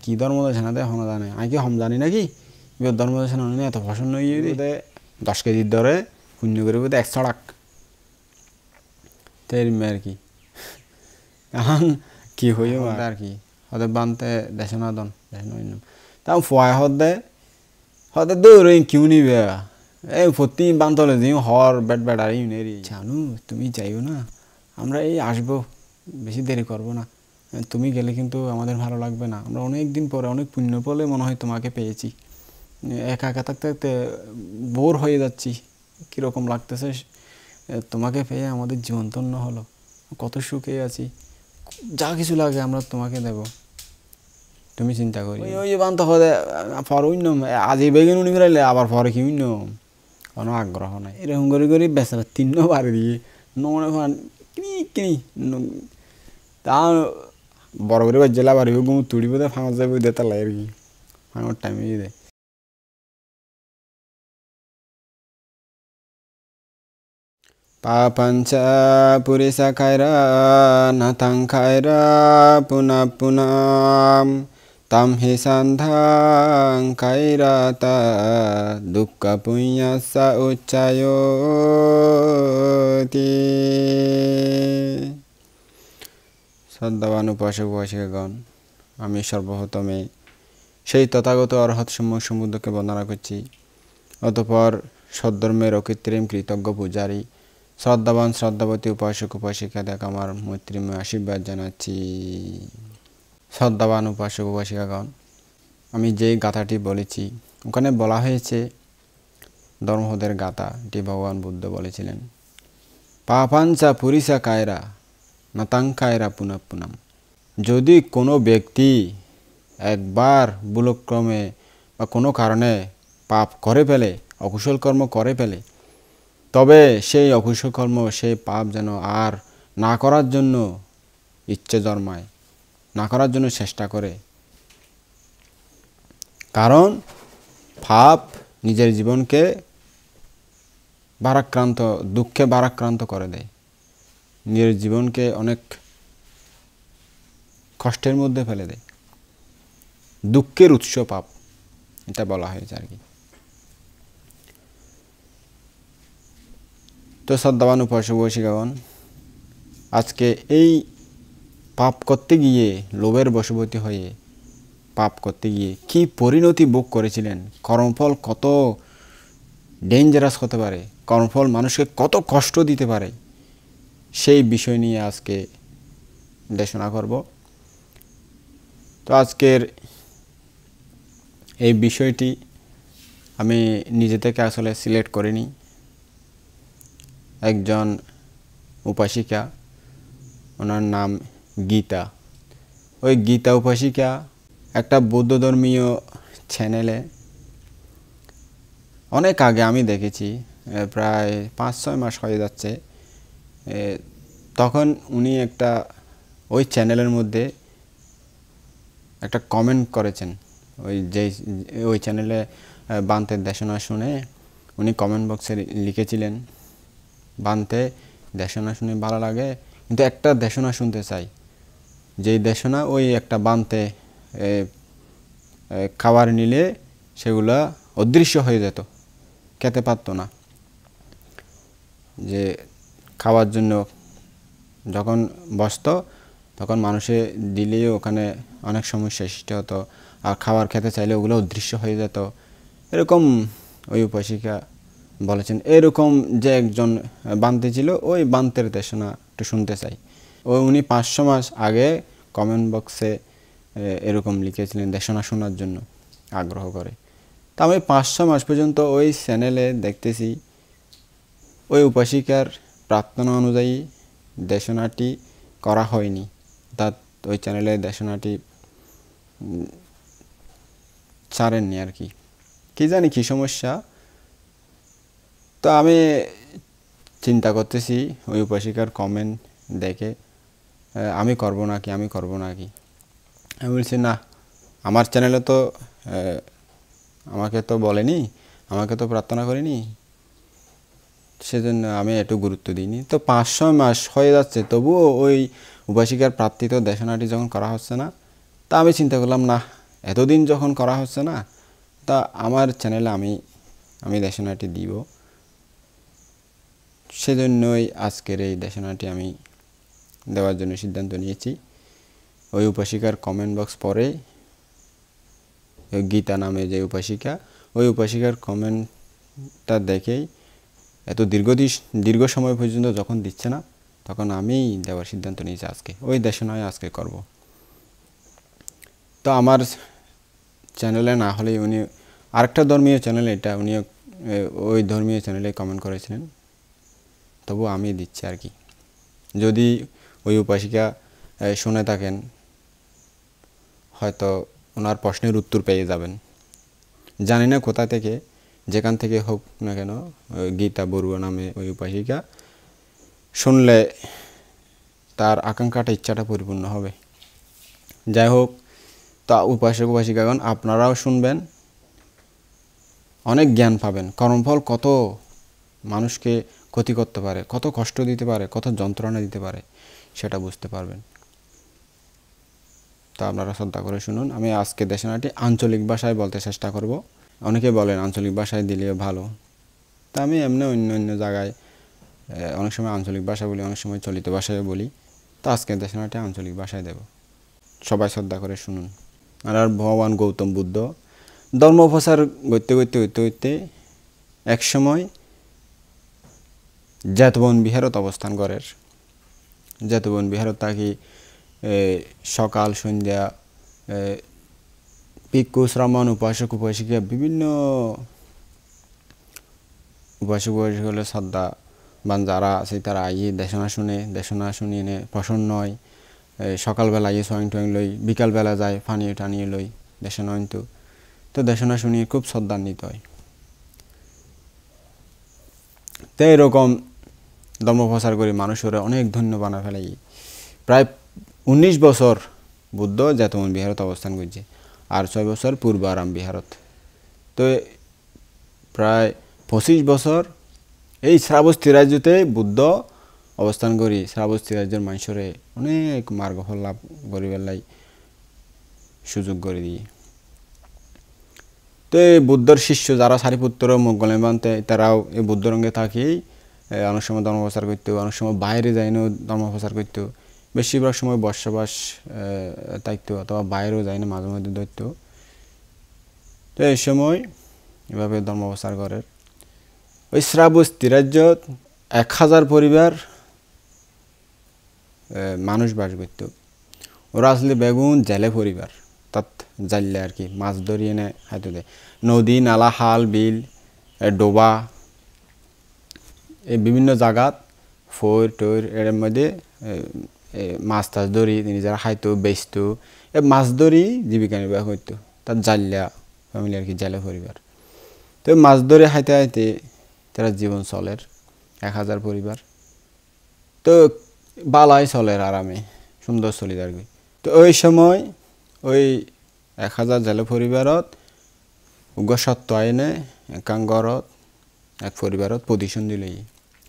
কি ধর্মদেশনা দেয় হন জানে আমি কি হম জানি নাকি এবার ধর্মদেশনা নিয়ে এত পছন্দ হয়ে বোধে 10 কেজির ধরে শূন্য করে বোধে 100 টাকা তেরমে আর কি এখন কি হইও আর কি হতে বানতে দেশনা দন দেশনা তাও ফয় হতে দৌড়ে কিউ নিবে এই প্রতি বান্তলে দিও হর ব্যাট ব্যাট আর ইউনেরি জানু তুমি যাইও না আমরা এই আসবো বেশি দেরি করব না তুমি গেলে কিন্তু আমাদের ভালো লাগবে না আমরা অনেক দিন পরে অনেক পুণ্য পলে মনে হয় তোমাকে পেয়েছি একা একা থাকতে থাকতে বোর হয়ে যাচ্ছি কীরকম লাগতেছে তোমাকে পেয়ে আমাদের জীবন ধন্য হলো কত সুখে আছি যা কিছু লাগে আমরা তোমাকে দেব তুমি চিন্তা করি ওই বান্ত হতে পর অন্য আজ এই বেগুন উনি ফেরাইলে আবার পরে কি অন্য কোনো আগ্রহ নাই এরকম করে করে বেচা 3 বার দিয়ে নমনে ফান কিনি তা বড় করে জেলা বাড়ি গুম তুড়ি বোধ ফাঁস যাবে দেতা লাগে আর কি ফাঁসর টাইমে দেয় পাপঞ্চা পুরিসা খায়রা নাথাং খায়রা পুনা পুনাম তাম হি সান্ধাং খায়রাতা দুঃখ পুণ্যাসা উচ্চায়তি শ্রদ্ধাবান উপাসক উপাসিকাগণ আমি সর্বপ্রথমে সেই তথাগত অরহৎ সম্যক সমুদ্রকে বন্দনা করছি অতঃপর সদ্ধর্মের অকৃত্রিম কৃতজ্ঞ পূজারী শ্রদ্ধাবান শ্রদ্ধাবতী উপাসক উপাসিকাদের আমার মৈত্রীময় আশীর্বাদ জানাচ্ছি শ্রদ্ধাবান উপাসক উপাসিকাগণ আমি যেই গাথাটি বলেছি ওখানে বলা হয়েছে ধর্মপদের গাথা এটি ভগবান বুদ্ধ বলেছিলেন পাপাঞ্চা পুরিসা কায়রা নাতাং কায়রা পুনঃ পুনম যদি কোনো ব্যক্তি একবার ভুলক্রমে বা কোনো কারণে পাপ করে ফেলে অকুশল কর্ম করে ফেলে তবে সেই অকুশল কর্ম সেই পাপ যেন আর না করার জন্য ইচ্ছে জন্মায় না করার জন্য চেষ্টা করে কারণ পাপ নিজের জীবনকে ভারাক্রান্ত দুঃখে ভারাক্রান্ত করে দেয় নিজের জীবনকে অনেক কষ্টের মধ্যে ফেলে দেয় দুঃখের উৎস পাপ এটা বলা হয়েছে আর কি তো শ্রদ্ধাবান উপাসক উপাসিকাগণ আজকে এই পাপ করতে গিয়ে লোভের বশবর্তী হয়ে পাপ করতে গিয়ে কি পরিণতি ভোগ করেছিলেন কর্মফল কত ডেঞ্জারাস হতে পারে কর্মফল মানুষকে কত কষ্ট দিতে পারে সেই বিষয় নিয়ে আজকে দেশনা করব তো আজকের এই বিষয়টি আমি নিজে থেকে আসলে সিলেক্ট করিনি একজন উপাসিকা ওনার নাম গীতা ওই গীতা উপাসিকা একটা বৌদ্ধ ধর্মীয় চ্যানেলে অনেক আগে আমি দেখেছি প্রায় 5-6 মাস হয়ে যাচ্ছে তখন উনি একটা ওই চ্যানেলের মধ্যে একটা কমেন্ট করেছেন ওই চ্যানেলে বান্তের দেশনা শুনে উনি কমেন্ট বক্সে লিখেছিলেন বান্তে দেশনা শুনে ভালো লাগে কিন্তু একটা দেশনা শুনতে চাই যেই দেশনা ওই একটা বান্তে খাবার নিলে সেগুলা অদৃশ্য হয়ে যেত খেতে পারতো না যে খাওয়ার জন্য যখন বসতো তখন মানুষে দিলেই ওখানে অনেক সমস্যা সৃষ্টি হতো আর খাবার খেতে চাইলে ওগুলো অদৃশ্য হয়ে যেত এরকম ওই উপাসিকা বলেছেন এরকম যে একজন বান্তে ছিল ওই বান্তের দেশনা একটু শুনতে চাই উনি 500 মাস আগে কমেন্ট বক্সে এরকম লিখেছিলেন দেশনা শোনার জন্য আগ্রহ করে তা আমি 500 মাস পর্যন্ত ওই চ্যানেলে দেখতেছি ওই উপাসিকার প্রার্থনা অনুযায়ী দেশনাটি করা হয়নি অর্থাৎ ওই চ্যানেলে দেশনাটি ছাড়েননি আর কি কি জানি কি সমস্যা তো আমি চিন্তা করতেছি ওই উপাসিকার কমেন্ট দেখে আমি করব নাকি আমি বলছি না আমার চ্যানেলে তো আমাকে তো বলেনি আমাকে তো প্রার্থনা করেনি সেজন্য আমি একটু গুরুত্ব দিইনি তো 500 মাস হয়ে যাচ্ছে তবুও ওই উপাসিকার প্রার্থিত দেশনাটি যখন করা হচ্ছে না তা আমি চিন্তা করলাম না এতদিন যখন করা হচ্ছে না, তা আমার চ্যানেলে আমি দেশনাটি দিব, সেজন্যই আজকের এই দেশনাটি আমি দেওয়ার জন্য সিদ্ধান্ত নিয়েছি। ওই উপাসিকার কমেন্ট বক্স পরে গীতা নামে যে উপাসিকা, ওই উপাসিকার কমেন্টটা দেখেই এত দীর্ঘ সময় পর্যন্ত যখন দিচ্ছে না, তখন আমি দেওয়ার সিদ্ধান্ত নিয়েছি আজকে ওই দেশনায় আজকে করব। তো আমার চ্যানেলে না হলে উনি আরেকটা ধর্মীয় চ্যানেল, এটা উনি ওই ধর্মীয় চ্যানেলে কমেন্ট করেছিলেন, তবু আমি দিচ্ছি আর কি। যদি ওই উপাসিকা শুনে থাকেন, হয়তো ওনার প্রশ্নের উত্তর পেয়ে যাবেন। জানি না কোথা থেকে, যেখান থেকে হোক না কেন, গীতা বড়ুয়া নামে ওই উপাসিকা শুনলে তার আকাঙ্ক্ষাটা, ইচ্ছাটা পরিপূর্ণ হবে। যাই হোক, তা উপাসক উপাসিকাগণ আপনারাও শুনবেন, অনেক জ্ঞান পাবেন। কর্মফল কত মানুষকে ক্ষতি করতে পারে, কত কষ্ট দিতে পারে, কত যন্ত্রণা দিতে পারে, সেটা বুঝতে পারবেন। তা আপনারা শ্রদ্ধা করে শুনুন। আমি আজকে দেশনাটি আঞ্চলিক ভাষায় বলতে চেষ্টা করব। অনেকে বলেন আঞ্চলিক ভাষায় দিলে ভালো, তা আমি এমনি অন্য জায়গায় অনেক সময় আঞ্চলিক ভাষা বলি, অনেক সময় চলিত ভাষায় বলি। তো আজকে দেশনাটি আঞ্চলিক ভাষায় দেব, সবাই শ্রদ্ধা করে শুনুন। আর ভগবান গৌতম বুদ্ধ ধর্ম প্রচার করতে এক সময় জেতবন বিহারত অবস্থান করেন। জেতবন বিহারত থাকি সকাল সন্ধ্যা ভিক্ষু শ্রামণ উপাসক উপাসিকা বিভিন্ন উপাসক উপাসিকা শ্রদ্ধা বান যারা আছে তারা আইয়ে দেশনা শুনিয়ে নে প্রসন্ন হয়। সকালবেলা আইয়ে সোয়াং টোয়াং লই, বিকালবেলা যায় পানীয় টানিয়ে লই দেশনা অন্ত। তো দেশনা শুনিয়ে খুব শ্রদ্ধান্বিত হয়। তো এরকম ধর্ম প্রচার করে মানুষের অনেক ধন্য বানা ফেলাই। প্রায় 19 বছর বুদ্ধ জেতবন বিহারত অবস্থান করছে, আর 6 বছর পূর্বারাম বিহারত। তো প্রায় 25 বছর এই শ্রাবস্তী রাজ্যতে বুদ্ধ অবস্থান করি শ্রাবস্তী রাজ্যের মানুষরে অনেক মার্গফল লাভ করিবার লাই সুযোগ করে দিয়ে। তো এই বুদ্ধর শিষ্য যারা সারিপুত্র মোগলে বানতে, তারাও এই বুদ্ধ রঙে থাকেই অনেক সময় ধর্ম প্রচার করতো, অনেক সময় বাইরে যাইনও ধর্ম প্রচার করতো। বেশিরভাগ সময় বসবাস থাকতো, অথবা বাইরেও যায় না, মাঝে মধ্যে ধরত। তো এই সময় এভাবে ধর্ম প্রচার করে। ওই শ্রাবস্তী রাজ্যত 1000 পরিবার মানুষ বাস করত। ওরা আসলে বেগুন জেলে পরিবার, তাত জানলে আর কি মাছ ধরিয়ে এনে খাইতে দেয়। নদী নালা হাল বিল ডোবা এই বিভিন্ন জায়গাত ফোর টোর এর মধ্যে মাছ টাছ ধরি নিজেরা খাইতো, বেচতো। মাছ ধরি জীবিকা নির্বাহ করতো, তার জাল্লা ফ্যামিলি আর কি, জেলে পরিবার। তো মাছ ধরে খাইতে খাইতে তারা জীবন চলের 1000 পরিবার। তো বালাই চলের আরামে, সুন্দর চলি আর কি। তো ওই সময় ওই 1000 জেলে পরিবারত সত্য আইনে একাঙ্গরত এক পরিবারত পজিশন দিলেই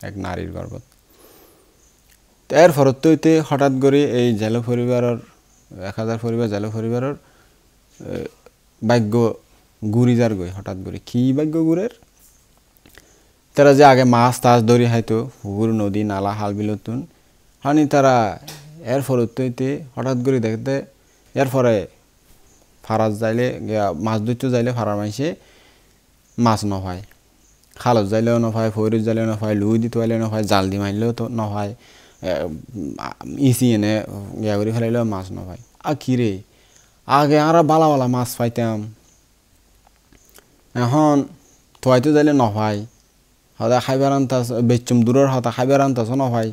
এক নারীর গর্ভত। এর ফরত হইতে হঠাৎ করে এই জেলে পরিবারের 1000 পরিবার জেলে পরিবারের ভাগ্য ঘুরি যার গই। হঠাৎ করে কি ভাগ্য ঘুরের, তারা যে আগে মাছ টাছ ধরি খাইতো পুকুর নদী নালা হাল বিলতুন হানি, তারা এর ফরত হইতে হঠাৎ করে দেখতে এরপরে ফারাজ যাইলে মাছ ধরতে যাইলে ফারার মাইসে মাছ নপায়, খালত যাইলেও নপায়, ফৈরত যাইলেও নপায়, লুই দিতে পারলেও নপায়, জাল দি মারলেও তো নপায়, ইসি এনে ইয়া করে ফেলাইলেও মাছ নপায়। আর কি রে, আগে আর বালা বালা মাছ পাইতাম, এখন থোয়াইতে যাইলে নপায়, সদায় খাইবার আনতাছ বেচুম দূরের হতা খাইবার আনতাছ নপায়।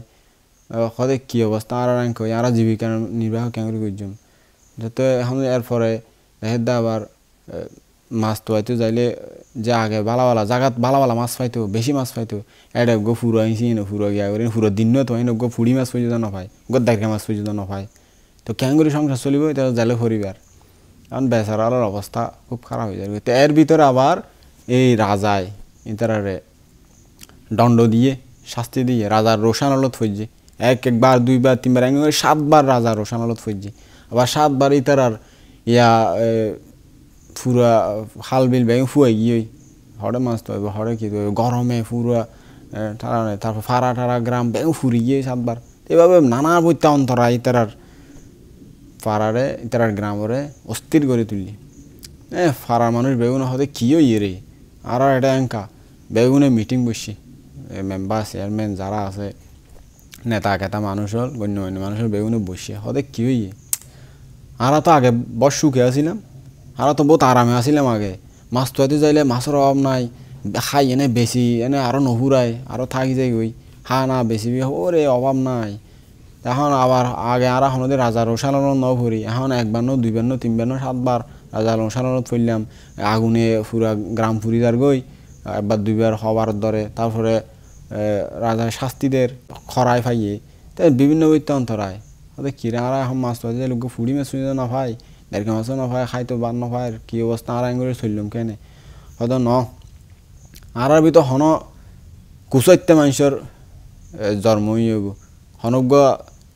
সদায় কি অবস্থা আর কই আর জীবিকা নির্বাহ কেমন করছুম। যাতে এখন এরপরে দেখে দা আবার মাছ তোয়াইতে যাইলে যে আগে বালা বালা জাগাত বালা বালা মাছ পাইতো, বেশি মাছ পাইতো, এটা গো ফুরো আইসি ফুরো গিয়া করে ফুরো দিন তো হয় গো ফুড়ি মাছ পর্যন্ত নপায়, গোদ্দাইকা মাছ পর্যন্ত নপায়। তো কেমন করে সংসার চলিব, এটা জেলে পরিবার। কারণ বেচারার অবস্থা খুব খারাপ হয়ে যাবে। তো এর ভিতরে আবার এই রাজায় ইতারে দণ্ড দিয়ে শাস্তি দিয়ে রাজার রোশান আলত ফইছে, একবার 2 বার 3 বার 7 বার রাজার রোশান আলত ফইছে। আবার 7 বার ইতারার ইয়া পুরা খাল বিল বেগুন ফুয়াই গিয়ে হরে মাছ তো হরে কি গরমে পুরা তারপর ফাড়া টাড়া গ্রাম বেগুন ফুরি গিয়ে সাতবার এভাবে নানা বইতে অন্তরায় ইতারার ফাড়ারে ইতারার গ্রামরে অস্থির করে তুললি ফাড়ার মানুষ বেগুন হতে কি ইয়ে রে আর এটা এঙ্কা বেগুনে মিটিং বসছি মেম্বার চেয়ারম্যান যারা আছে নেতা কেতা মানুষের গণ্যমান্য মানুষের বেগুনে বসে হতে কি হইয়ে আর তো আগে বস সুখে আসিলাম আর তো বহুত আরামে আসিলাম আগে মাছ তোয়াতে যাইলে মাছের অভাব নাই খাই এনে বেশি এনে আরো নহুরায় আরো থাকি যাই গই হা না বেশি ওরে অভাব নাই এখন আবার আগে আর এখন রাজা রসালন ন ভরি এখন একবার ন দুইবার ন তিনবার ন সাতবার রাজা রসালনত ফেললাম আগুনে পুরা গ্রাম ফুরি যার গই একবার দুইবার হবার ধরে তারপরে রাজার শাস্তিদের খরায় ফাইয়ে তাই বিভিন্ন বৈত্য অন্তরায় ওদের কিরা আর এখন মাছ তো যে লোক ফুড়ি মাছ শুনে না ভাই দেড়কে মাছও না ভাই খাইতো বার না ভাই কি অবস্থা আর করে চললাম কেনে হয়তো ন আর ভিতর হন কুচৈত্য মানুষের জন্মই হইব হনজ্ঞ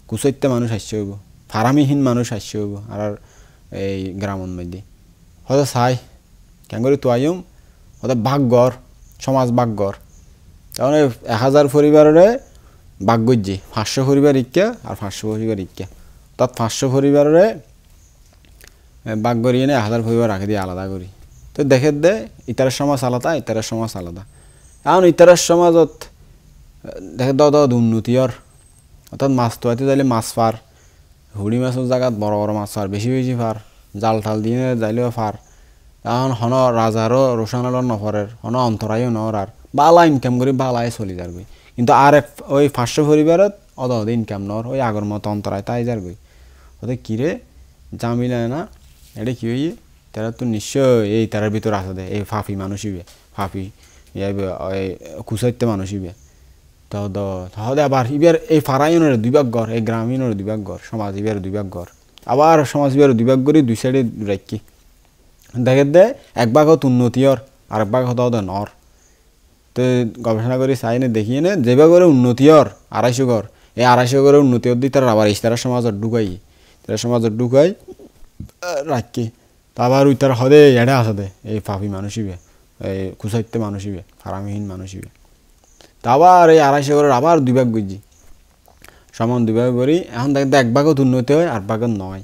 কুচৈত্য মানুষ আসছে হইব ফারামিহীন মানুষ আসছে হইব আর এই গ্রামের মধ্যে হয়তো চাই কেন করে তো আইম হয়তো ভাগ্যর সমাজ ভাগ্যর তখন 1000 পরিবারে ভাগ গজ্জি 500 পরিবার ইক্কা আর 500 পরিবার ইক্কা তাত 500 পরিবারে ভাগ করিয়ে এনে 1000 পরিবার রাখে দিয়ে আলাদা করি তো দেখে দে ইতারের সমাজ আলাদা ইতারের সমাজ আলাদা এখন ইতারের সমাজত দেখে দাও উন্নতির অর্থাৎ মাছ তোয়াতে যাইলে মাছ ফার হুড়ি মাছের জায়গাত বড় বড় মাছ ফার বেশি বেশি ফার জাল ঠাল দিয়ে যাইলেও ফার এখন হন রাজারও রোশানালর নফরের হন অন্তরাইও নর আর বালা ইনকাম করে বালাই চলি যারবই কিন্তু আর ওই 500 পরিবারত অদে ইনকাম নর ওই আগর মতো অন্তরায় তাই যারবই ওতে কিরে জামিলা না এটা কি হইয়ে তারা তো নিশ্চয় এই তারার ভিতর আছে দে এই ফাফি মানুষইবে ফাফি কুচাইতে মানুষইবে তাহলে আবার ইবার এই ফারাইনের দুইভাগ ঘর এই গ্রামীণের দুইভাগ ঘর সমাজ ইবার দুইভাগ ঘর আবার সমাজ ইবার দুইভাগ করে দুই সাইডে রাখি দেখে দে এক ভাগত উন্নতি আর এক ভাগ হতো নর তো গবেষণা করে চাইনে দেখিয়ে নে যে ভাগরে উন্নতি আর 250 ঘর এই 250 ঘরের উন্নতি অব্দি তারা আবার ইস্তারা সমাজত ঢুকাই তারা সমাজত ঢুকাই রাখি তা আবার ওই তার হদে এড়ে আসা দে এই ফাফি মানুষইবে এই কুচাইতে মানুষইবে ফারামিহীন মানুষইবে তা আবার এই 250 ঘরের আবার দুইভাগ গজি সমান দুইভাগ করি এখন দেখ এক ভাগত উন্নতি হয় আর ভাগত নয়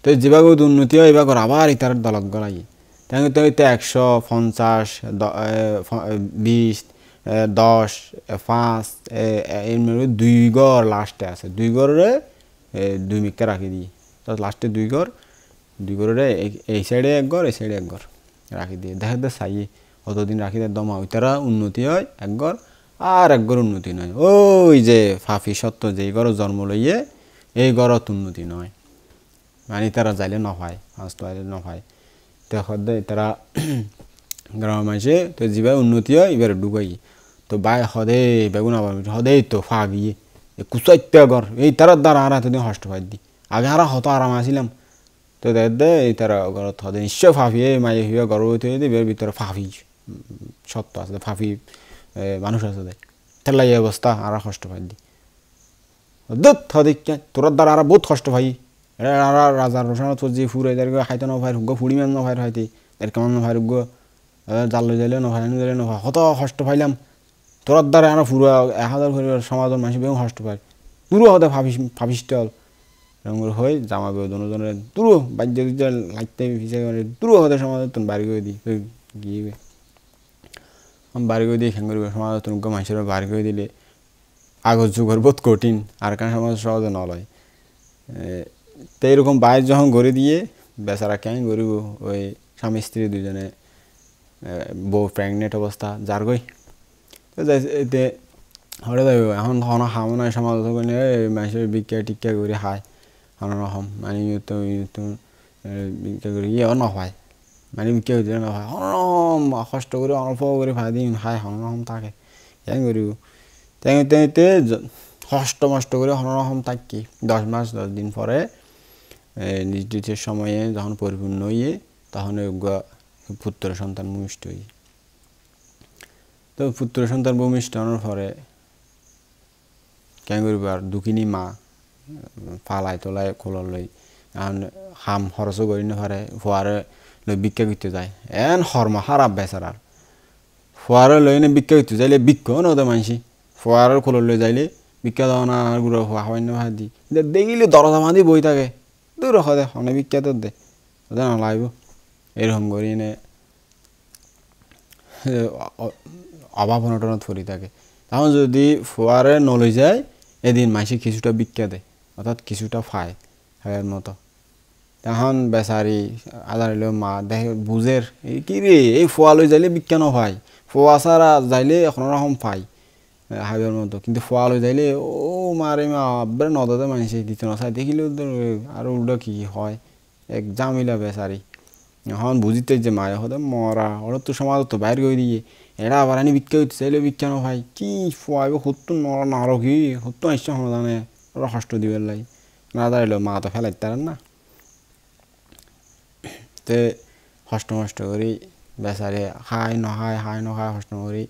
তো যে ভাগত উন্নতি হয় এই ভাগর আবার ইতার দলত গলাই তাই তো 150 20 10 5 এর মধ্যে 2 ঘর লাস্টে আছে 2 ঘরে 2 মিক্কা রাখি দিই তো লাস্টে 2 ঘরে এই সাইডে এক ঘর এই সাইডে এক ঘর রাখি দিয়ে দেখা দে চাই অতদিন রাখি দে দমা ওই তারা উন্নতি হয় এক ঘর আর এক ঘর উন্নতি নয় ওই যে ফাফি সত্য যে ঘর জন্ম লইয়ে এই ঘরত উন্নতি নয় মানে তারা যাইলে নয় ফার্স্ট আইলে নয় দেখো দে তারা গ্রামের মানুষে তো যেভাবে উন্নতি হয় এবারে ঢুকাই তো বাই হদে বেগুন আবার হদে তো ফা গিয়ে কুচাইতে ঘর এই তারার দ্বারা আর এতদিন হষ্ট পাই দি আগে আর হতো আরাম আসিলাম তো দেখ দে এই তারা ঘরত হদে নিশ্চয় ফাফিয়ে মাইয়ে হইয়া গর্ভবতী হয়ে দেবে ভিতরে ফাফি সত্য আছে ফাফি মানুষ আছে দে তেলাই অবস্থা আর কষ্ট পাই দি দুধ হদে তোরার দ্বারা আর বহুত কষ্ট পাই আর রাজার রোশানত যে ফুরে এদের খাইতে না ভাই হুগ্গ ফুড়ি মান না ভাই খাইতে এর কেমন না ভাই হুগ্গ জাল লই যাইলে না ভাই আনি যাইলে না ভাই কত কষ্ট পাইলাম তোরার দ্বারা আর ফুরা 1000 পরিবার সমাজের মানুষ বেগুন কষ্ট পায় পুরো হতে ফাফিস্টল রঙের হয়ে জামা বেও দুজনের পুরো বাজ্য লাইতে ভিজে পুরো হতে সমাজের তুমি বাড়ি করে দিই গিয়ে আমি বাড়ি করে দিয়ে খেয়ে করবে সমাজ তুমি মানুষের বাড়ি করে দিলে আগর যুগের বহুত কঠিন আর কারণ সমাজ সহজে নলয় তো এরকম বাইরে যখন গড়ে দিয়ে বেচারা কেন গরিব ওই স্বামী স্ত্রী দুজনে বউ প্রেগনেন্ট অবস্থা যার গই তো এতে হরে যাবে এখন হন খাওয়া নয় সমাজ মানুষের ভিক্ষা টিক্ষা করে খায় হন রকম মানে ভিক্ষা করে ইয়েও নয় মানে ভিক্ষা করে নয় হন কষ্ট করে অল্প করে ভাই দিন খায় হন রকম থাকে কেন করিব তেতে কষ্ট মষ্ট করে হন রকম থাকি 10 মাস 10 দিন পরে নির্দিষ্ট সময়ে যখন পরিপূর্ণ হইয়ে তখন পুত্র সন্তান ভূমিষ্ঠ হই তো পুত্র সন্তান ভূমিষ্ঠ হওয়ার পরে কেন করব আর দুঃখিনী মা ফালাই তোলায় খোলার লই এখন হাম খরচও করি না পারে ফোয়ারে ভিক্ষা করতে যায় এন হর্ম খারাপ বেচারার ফুয়ারে লই নে ভিক্ষা করতে যাইলে ভিক্ষও নদে মানসি ফুয়ারের খোলর লই যাইলে ভিক্ষা দাও না আর গুড়ো হওয়া হয় না ভাত দি দেখিলে দরজা বাঁধি বই থাকে দূর দে অনেক ভিক্ষা তোর দে ওদের না লাগব এরকম করি নে অভাব অনটনত পড়ি থাকে তখন যদি ফুয়ারে নলই যায় এদিন মাসি কিছুটা ভিক্ষা দেয় অর্থাৎ কিছুটা পায় এর মতো তখন বেচারি আদারিল মা দেখে বুঝের এই কি রে এই ফুয়া লই যাইলে ভিক্ষা ন পাই ফুয়া ছাড়া যাইলে এখন রকম পাই হাইবের মতো কিন্তু ফুয়া লই যাইলে ও মারে মা আব্বার নদতে মানুষ দিতে না চাই দেখিলেও আর উল্টো কি হয় এক জামিলা বেচারি এখন বুঝিতে যে মায়ের হতে মরা ওরা তো সমাজ তো বাইর করে দিয়ে এরা আবার আনি ভিক্ষা করতে চাইলে ভিক্ষা ন ভাই কি ফুয়াইব সত্তর নরা না আরো কি সত্তর আসছে সমাধানে ওরা কষ্ট দিবার লাই না দাঁড়াইলো মা তো ফেলাই তার না তে কষ্ট করি বেচারে খাই নখায় কষ্ট করি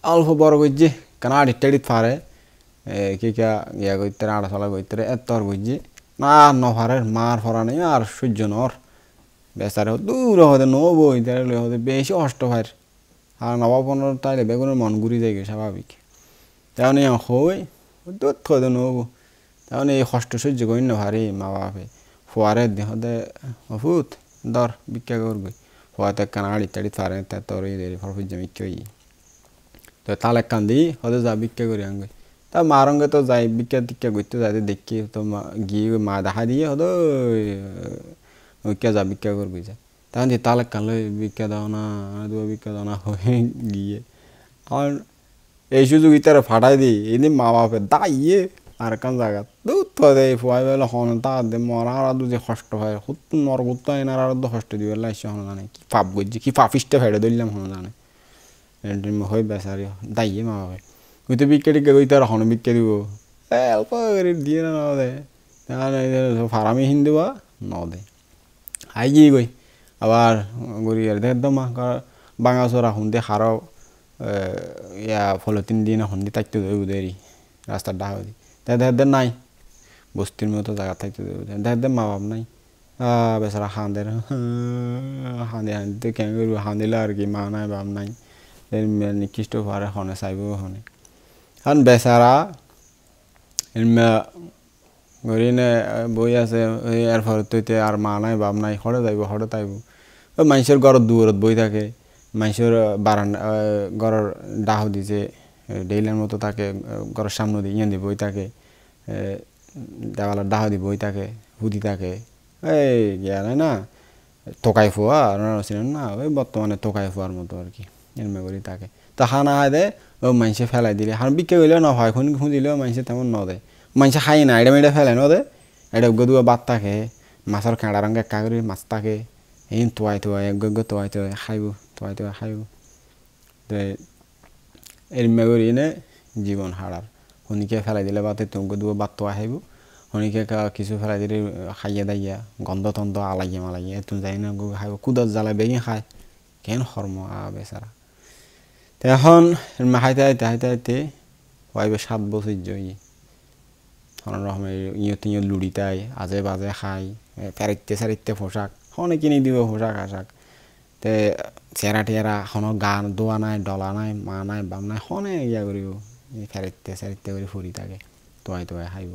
অল্প বড় করছে কেন আড়িটাড়িত ফারে কি কা ইয়া করতে আড়া চলা করতে এত আর বুঝছি না নফারে মার ফরা নেই আর সহ্য নর বেচারে দূর হতে নবো হতে বেশি কষ্ট হয় আর নবাপনের তাইলে বেগুনের মন ঘুরি যায় স্বাভাবিক তেমন হই দূর হতে নবো তেমন এই কষ্ট সহ্য করি না ভারী মা বাপে ফুয়ারে হতে অফুত দর ভিক্ষা করবে ফুয়াতে কানা আড়িটাড়ি ফারে তোর ফরফুজ মিক্ষই তো তালে কান্দি হতে যা ভিক্ষা করি আঙ্গে তা মারঙ্গে তো যাই ভিক্ষা টিক্ষা করতে যাইতে দেখি তো গিয়ে মা দেখা দিয়ে হতো যা ভিক্ষা করবি যায় তখন যে তালে কানলে ভিক্ষা দাও না ভিক্ষা দাও না হয়ে গিয়ে আর এই সুযোগ ইতারে ফাটাই দিই এদিন মা বাপের দাইয়ে আর কান জায়গা দুধ দে ফুয়াই বেলা হন তা দে মরা আর যে কষ্ট হয় হুত নর গুত্ত এনার আর কষ্ট দিবে লাইছে হন জানে কি পাপ গজ্জি কি পাপিসটা ফেড়ে দিলাম হন জানে হয়ে বেসারি দাইয়ে মা বাপে ওই তো ভিক্ষা টিক্ষা কই তার হন ভিক্ষা দিব অল্প করে দিয়ে না দে ফারামি হিন দেবা ন দে হাই গিয়ে গই আবার গড়ি আর দেখ মা বাঙা চোরা হুন্দে হারাও ইয়া ফলতিন দিন হন্দি থাকতে দেবো দেরি রাস্তার ডাহ দি দেখ নাই বস্তির মতো জায়গা থাকতে দেবো দেখ মা বাপ নাই বেচারা হাঁদের হাঁদিতে কেন করবো হাঁদিলে আর কি মা নাই বাপ নাই নিকৃষ্ট পারে হনে চাইব হনে কারণ বেচারা গরিনে বই আছে এর ফলত আর মা নাই বাপ নাই হরে যাইব হরে তাইব মানুষের ঘরের দূরত বই থাকে মানুষের বারান্দা ঘরের ডাহ দিছে ডেইলের মতো থাকে ঘরের সামনে দিয়ে ইয়ে বই থাকে দেওয়ালের ডাহ দি বই থাকে হুদি থাকে এই গেলে না তোকাই ফুয়া ছিলেন না ওই বর্তমানে তোকাই ফুয়ার মতো আর কি এরমে করি থাকে তো হানা হাই দেয় ও মানুষে ফেলাই দিলে হান বিক্রি করলেও না হয় খুঁজিলেও মানুষে তেমন ন দেয় মানুষে খাই না এটা মেয়েটা ফেলে ন দে এটা গদুয়া বাদ থাকে মাছের কাঁড়া রঙে একা করে মাছ থাকে এই তোয়াই তোয়াই খাইব তোয়াই খাইব তো এরমে করি এনে জীবন হারার শনিকে ফেলাই দিলে বাতে তুমি গদুয়া বাদ তো আহিব শনিকে কিছু ফেলাই দিলে খাইয়ে দাইয়া গন্ধ তন্ধ আলাইয়ে মালাইয়ে তুমি যাই না খাইব কুদত জ্বালাই বেগে খায় কেন হর্ম বেচারা তো এখন হাইতে হাইতে ওয়াইবে 7 বছর জয়ী অনেক রকমের ইয়ে লুড়িতাই আজে বাজে খাই ফেরিতে পোশাক অনেক কিনে দিব পোশাক আশাক তে চেরা টেরা এখনো গান দোয়া নাই ডলা নাই মা নাই বাম নাই হনে ইয়া করিব ফেরিতে করে ফুরি থাকে তোয়াই খাইব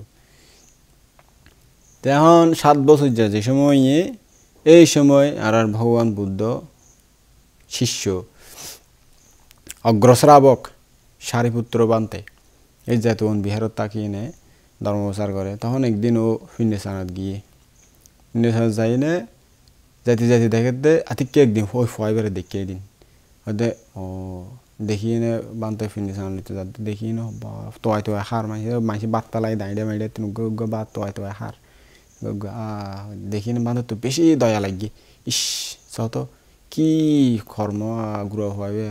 তো এখন 7 বছর যায় যে সময় এই সময় আর ভগবান বুদ্ধ শিষ্য অগ্রশ্রাবক সারিপুত্র বানতে এই যেতন বিহারত তাকিয়ে নে ধর্মপ্রচার করে তখন একদিন ও ফিন্দেশানাত গিয়ে ফিন্দেশানাত যাই নে যাতে দেখে আতিকে একদিন ওই ফয়বারে দেখিয়ে দিন হয়তো ও দেখিয়ে নে বানতে ফিন্দেশানাত নিতে যাতে দেখিয়ে নে তোয়াই হার মাইসে বাদ পালাই দাঁড়িয়ে মাইডে তুমি বাদ তোয়াই হার দেখিয়ে নে বান্ধব তো বেশি দয়া লাগি ইস চত কি কর্ম গ্রহ হবে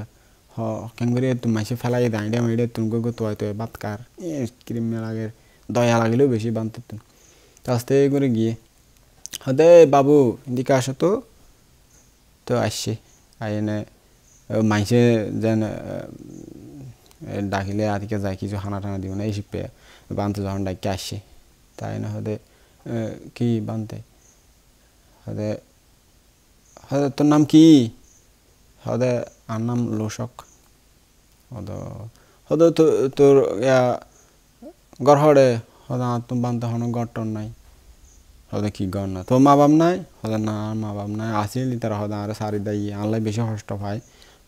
কেন করে তুমি মাইসে ফেলাই দাঁড়িয়ে মাইডে তুমি তোয়াই বাদ কার ক্রিম লাগের দয়া লাগলেও বেশি বানতে তো আস্তে করে গিয়ে হতে বাবু দিকে আসো তো আসছে আইনে মাইসে যেন ডাকিলে আদিকে যায় কিছু হানা টানা দিব না এই শিখবে বানতে যখন ডাকি আসছে তাই না হতে কি বানতে হতে হদে তোর নাম কি হদে আর নাম লোশক হদে তোর গড় হড়ে হদে তুমি বানতে হন গড়টন নাই হদে কি গড় না তোর মা বাপ নাই হদে না মা বাপ নাই আসিল তারা হদে আরে সারি দাই আনলাই বেশি কষ্ট পায়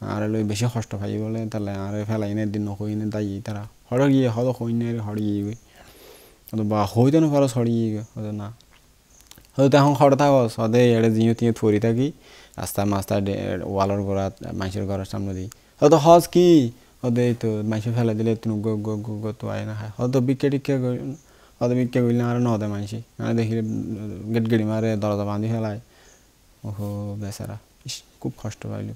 আরে লই বেশি কষ্ট পাই বলে তাহলে আরে ফেলাইনে দিন নকইনে দাই তারা হড় গিয়ে হদে কইনে হড় গিয়ে হদে বা হইতে না পারো ছড়ি গিয়ে হদে না হয়তো এখন খড় থাকস হদে এড়ে জিও তিও থরি থাকি রাস্তা মাস্তা ওয়ালের গোড়া মানুষের ঘরের সামনে দিই হয়তো হজ কি হদে তো মানুষ ফেলে দিলে তুমি গো তো আয় না খায় হয়তো বিক্কে টিক্কে হয়তো বিক্কে করলে আর নদে মানুষ আর দেখিলে গেট গেড়ি মারে দরজা বাঁধি ফেলায় ওহো বেচারা ইস খুব কষ্ট পাইল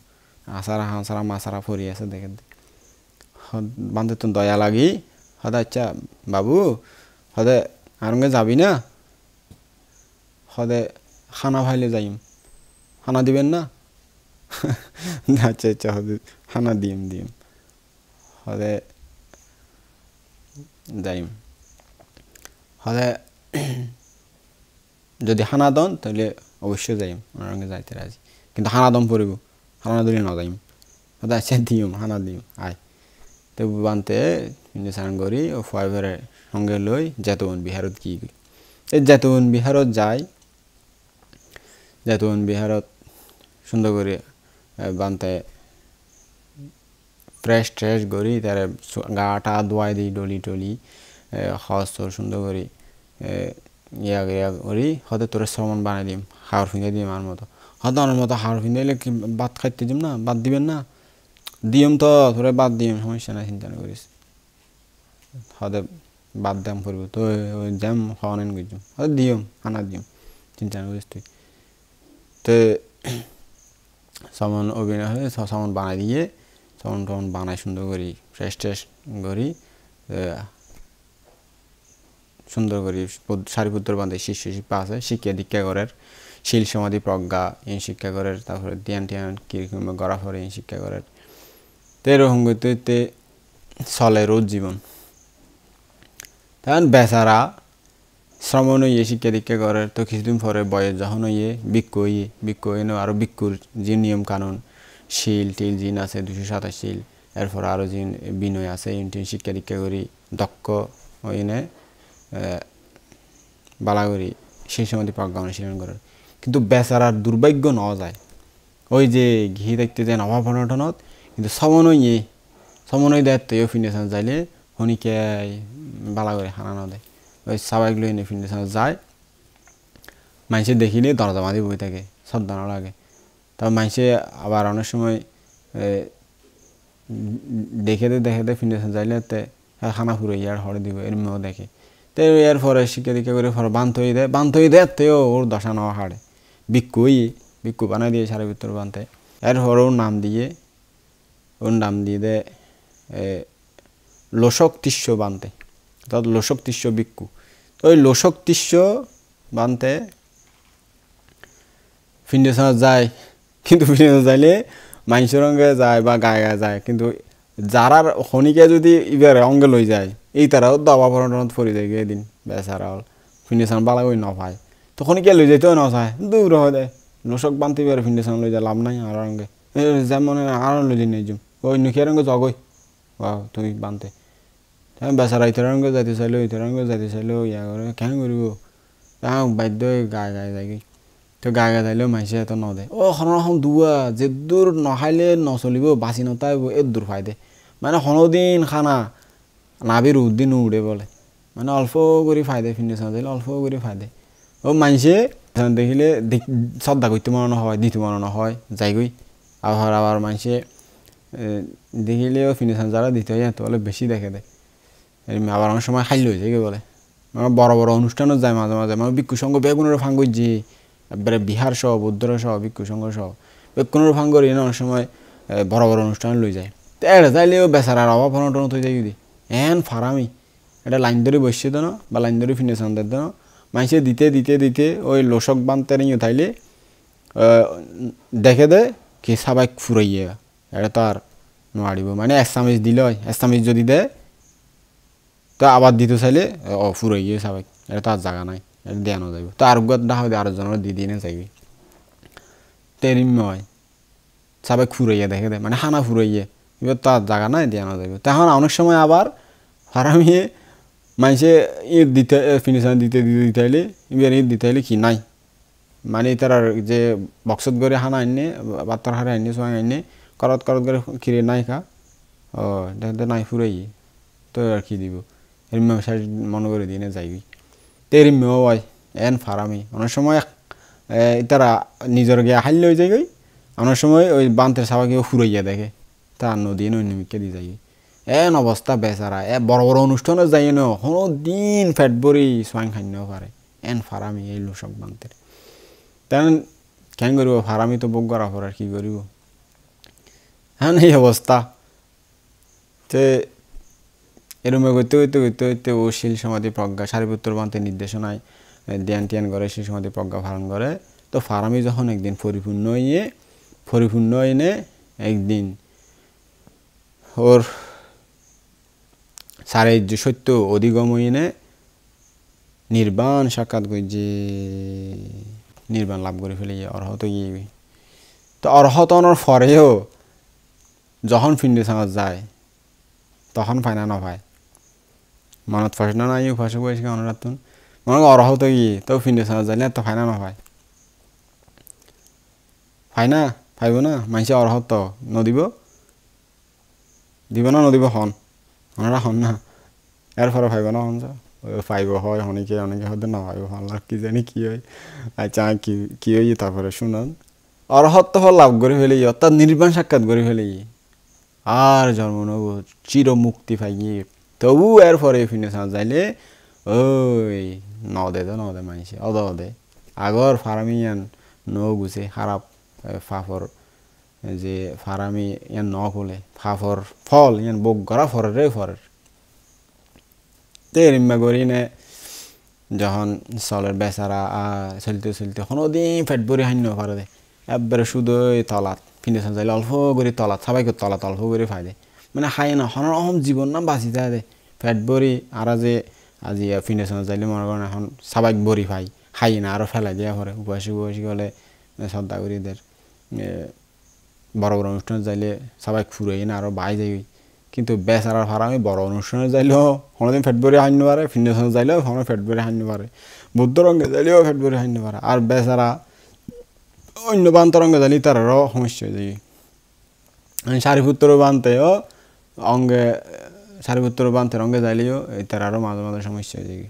আসারা হাঁসারা মাছারা ফরি আছে দেখে বান্ধে তো দয়া লাগি হদে আচ্ছা বাবু হদে আরঙ্গে যাবি না হদে খানা ভাইলে যাইম খানা দিবেন না আচ্ছা আচ্ছা হদে খানা দিম হদে যাইম হদে যদি খানা দন তাহলে অবশ্যই যাইম ওনার যাইতে রাজি কিন্তু খানা দম পড়ব খানা দিলে না যাইম হদে আচ্ছা দিম খানা দিম আয় তো বানতে স্নান করি ও ফাইভারে সঙ্গে লই জেতবন বিহারত কি এই জেতবন বিহারত যাই জেতবন বিহারত সুন্দর করে বানতে ফ্রেশ ট্রেশ করি তার গাটা ধোয়াই দিই ডলি টলি খাওয়ার সুন্দর করি ইয়া করি হয়তো তোর শ্রমণ বানাই দিম হাওয়ার ফিঙ্গে দিম আমার মতো হয়তো আমার মতো হাওয়ার ফিঙ্গাইলে কি ভাত খাইতে দিম না বাদ দিবেন না দিম তো তোরে বাদ দিম সমস্যা না চিন্তা করিস হয়তো বাদ দাম করবো তো জ্যাম খাওয়ান করছুম হয়তো দিম খানা দিম চিন্তা করিস তুই তো সামান অভিনয় হয়ে সামান বানাই দিয়ে সামান টামান বানাই সুন্দর করি ফ্রেশ ট্রেশ করি সুন্দর করি সারিপুত্র বান্ধে শিষ্য শিক্ষা আছে শিক্ষা দীক্ষা করার শিল সমাধি প্রজ্ঞা এই শিক্ষা করার তারপরে ধ্যান টিয়ান কিরকম গড়া ফরে এই শিক্ষা করার তো এরকম করতে চলে রোজ জীবন তখন বেচারা শ্রমণ হইয়ে শিক্ষা দীক্ষা করার তো কিছুদিন পরে বয়স যখন হইয়ে ভিক্ষু হইয়ে আরও ভিক্ষুর যে নিয়ম কানুন শিল টিল জিন আছে 227 শিল এরপর আরও জিন বিনয় আছে ইন্টিন শিক্ষা দীক্ষা করি দক্ষ হইনে বালা করি সেই সময় প্রজ্ঞা অনুশীলন করার কিন্তু বেচারার দুর্ভাগ্য নেওয়া যায় ওই যে ঘি দেখতে যায় অভাব অনটনত কিন্তু সমনই দায়িত্ব ফিনেশন যাইলে হনিকে বালা করে হানা দেয় ওই সবাইগুলো এনে ফিনেশন যায় মানুষে দেখিলে দরজা বাঁধি বই থাকে সাবধান লাগে তবে মানুষে আবার অনেক সময় দেখে ফিনেশন যাইলে খানা ফুরে ইয়ার হরে দিব এরমেও দেখে তো এর পরে শিক্ষা দীক্ষা করে পরে বান্ধ হয়ে দেয় তেও ওর দশা নেওয়া হাড়ে ভিক্ষু বানাই দিয়ে সারা ভিতর বানতে এরপর ওর নাম দিয়ে দেয় লোশক তিস্য বানতে অর্থাৎ লোশক তিস্য ভিক্ষু তো ওই লোশক তিস্য বানতে ফিন্ডেশন যায় কিন্তু ফিন্ডেশন যাইলে মানুষের অঙ্গে যায় বা গায়ে যায় কিন্তু যারার খনিকে যদি ইবার অঙ্গে লই যায় এই তারাও দাবা পড়ানোর ফরি যায় গিয়ে দিন বেচারা হল ফিন্ডেশন বালা ওই নফায় তো খনিকে লই যাইতেও নসায় দূর হয় দেয় লোশক বানতে এবার ফিন্ডেশন লই যায় লাভ নাই আর অঙ্গে যেমন আর লই নিয়ে যাম ওই নুখিয়ার অঙ্গে জগই বা তুই বানতে বেচারা ইতার অঙ্গে যাইতে চাইলেও ইয়া করে কেন করিব বাধ্য গায়ে যায় তো গায়ে যাইলেও মাইসে এত নদেয় ও হন দুয়া যে দূর নখাইলে নচলিব বাঁচি নতাইব এ দূর ফাইদে মানে হনদিন খানা নাবির উদ্দিন উড়ে বলে মানে অল্প করে ফায়দে ফিন্ডেশন দিলে অল্প করে ফায়দে ও মাইসে দেখিলে শ্রদ্ধা করতে মনে হয় দিতে মনে হয় যাইগই আবার মাইসে দেখিলেও ফিন্ডেশন যারা দিতে হয় এত বলে বেশি দেখে দেয় আবার অনেক সময় খাইল হয়ে যায় বলে মানে বড় অনুষ্ঠানও যায় মাঝে মাঝে মানে ভিক্ষু সংঘ বেগুনের ফাঙ্গুই যে একবারে বিহার সহ বৌদ্ধর সহ ভিক্ষু সংঘ সহ বেগুনের ফাঙ্গর এনে অনেক সময় বড় অনুষ্ঠান লই যায় তো এটা চাইলেও বেচারার অভাব অনটন হয়ে যায় যদি ফারামি এটা লাইন ধরে বসছে দেন বা লাইন ধরে ফিন্ডেশন দেন মাইসে দিতে ওই লোশক বানতে নিয়ে থাইলে দেখে দেয় কি সবাই ফুরাইয়ে এটা তো আর নোয়ারিব মানে এসামিজ দিলে হয় এসামিজ যদি দেয় তো আবার দিতে চাইলে ফুরাই গিয়ে সবাই এটা তো আর জায়গা নাই এটা দেওয়ানো যাইব তো আর ডাহা আরো জনের দিয়ে দিয়ে যাইবি তেরিম হয় সবাই ফুরাইয়া দেখে দেয় মানে হানা ফুরাইয়ে এবার তার জায়গা নাই দেওয়া যাবে তখন অনেক সময় আবার ফারামিয়ে মাইসে ঈদ দিতে ফিনিশন দিতে হলে এবার ঈদ দিতে হলে কি নাই মানে তার যে বক্সত করে হানা আইনে বাত্তার হারে আইনে সোয়াং আইনে করত করে কিরে নাই খা ও দেখতে নাই ফুরাই তো আর কি দিব এরম মনে করে দিনে যাইবি তেরিমেও হয় এন ফারামি অনেক সময় তারা নিজের গিয়ে হাইল হয়ে যায় অনেক সময় ওই বান্তের সাবাকেও ফুরাইয়া দেখে তা নদী নৈমিকে দিয়ে যাই এন অবস্থা বেচারা বড় বড় অনুষ্ঠানও যাই ন কোনো দিন ফ্যাট ভরি সোয়াং খাইনেও পারে এন ফারামি এই লোসক বান্তের তেন কেন করিব ফারামি তো বুক করা পর আর কি করিব হ্যাঁ এই অবস্থা তে এরমে করতে ও শিল সমাধি প্রজ্ঞা সারিপুত্র বান্তের নির্দেশনায় ধ্যান টিয়ান করে শিল সমাধি প্রজ্ঞা ধারণ করে তো ফারামি যখন একদিন পরিপূর্ণ এনে একদিন ওর সারে যে সত্য অধিগম এনে নির্বাণ সাক্ষাৎ করি যে নির্বাণ লাভ করে ফেলে অর্হত গিয়ে তো অর্হত অনার পরেও যখন ফিন্ডে সাঁজ যায় তখন ফাইনা না ভাই মনত ফাঁস না নাই ফাঁসে বয়স অনুরাতন মনে অর্হত গিয়ে তো ফিন্ডে সাঁজ যায় না তো ফাইনা না ভাই ফাইনা ফাইব না মানুষে অর্হত নদিব দিব না নদিব হন ওনারা হন না এরপরে ফাইব না হন ফাইব হয় অনেকে হয়তো না ফাইব আল্লাহ কি জানি কি হয় আচ্ছা কি হই তারপরে শুনান অর্হত লাভ করে ফেলে অর্থাৎ নির্বাণ সাক্ষাৎ করে ফেলে আর জন্ম নেব চির মুক্তি পাই তবু এরপরে ফিনে সাঁজ যাইলে ওই নদে মানুষে অদে আগর ফার্মিয়ান গুছে খারাপ ফাফর যে ফারামি ইয়ান নকলে ফাফর ফল ইয়ান বক গড়া ফরের তেরিম্মা করি নে যখন চলের বেচারা চলতে কোনোদিন ফেট ভরি হান্য পারে দে একবারে শুধু তলাত ফিনেশন যাইলে অল্প করে তলাত সবাইকে তলাত অল্প করে ফাই দে মানে খাই না হন অহম জীবন না বাঁচি যায় দে ফেট ভরি আর যে আজি ফিনেশন যাইলে মনে করেন এখন সবাই ভরি ফাই খাই না আরও ফেলাই দেওয়া পরে উপবাসী গলে শ্রদ্ধা করি দের বড় বড় অনুষ্ঠানে যাইলে সবাই ফুরাই না আরও বাই যাই কিন্তু বেচারার ফারামি বড় অনুষ্ঠানে যাইলেও কোনোদিন ফেট ভরি হান্য পারে ফিনেশনে যাইলেও কোনো ফেট ভরি হান্য পারে বুদ্ধ রঙে যাইলেও ফেট ভরি হান্য পারে আর বেচারা অন্য বান্তরঙ্গে যাইলে তারারও সমস্যা হয়ে যায় সারিপুত্র বানতেও অঙ্গে সারিপুত্র বানতের অঙ্গে যাইলেও তারারও মাঝে মাঝে সমস্যা হয়ে যায়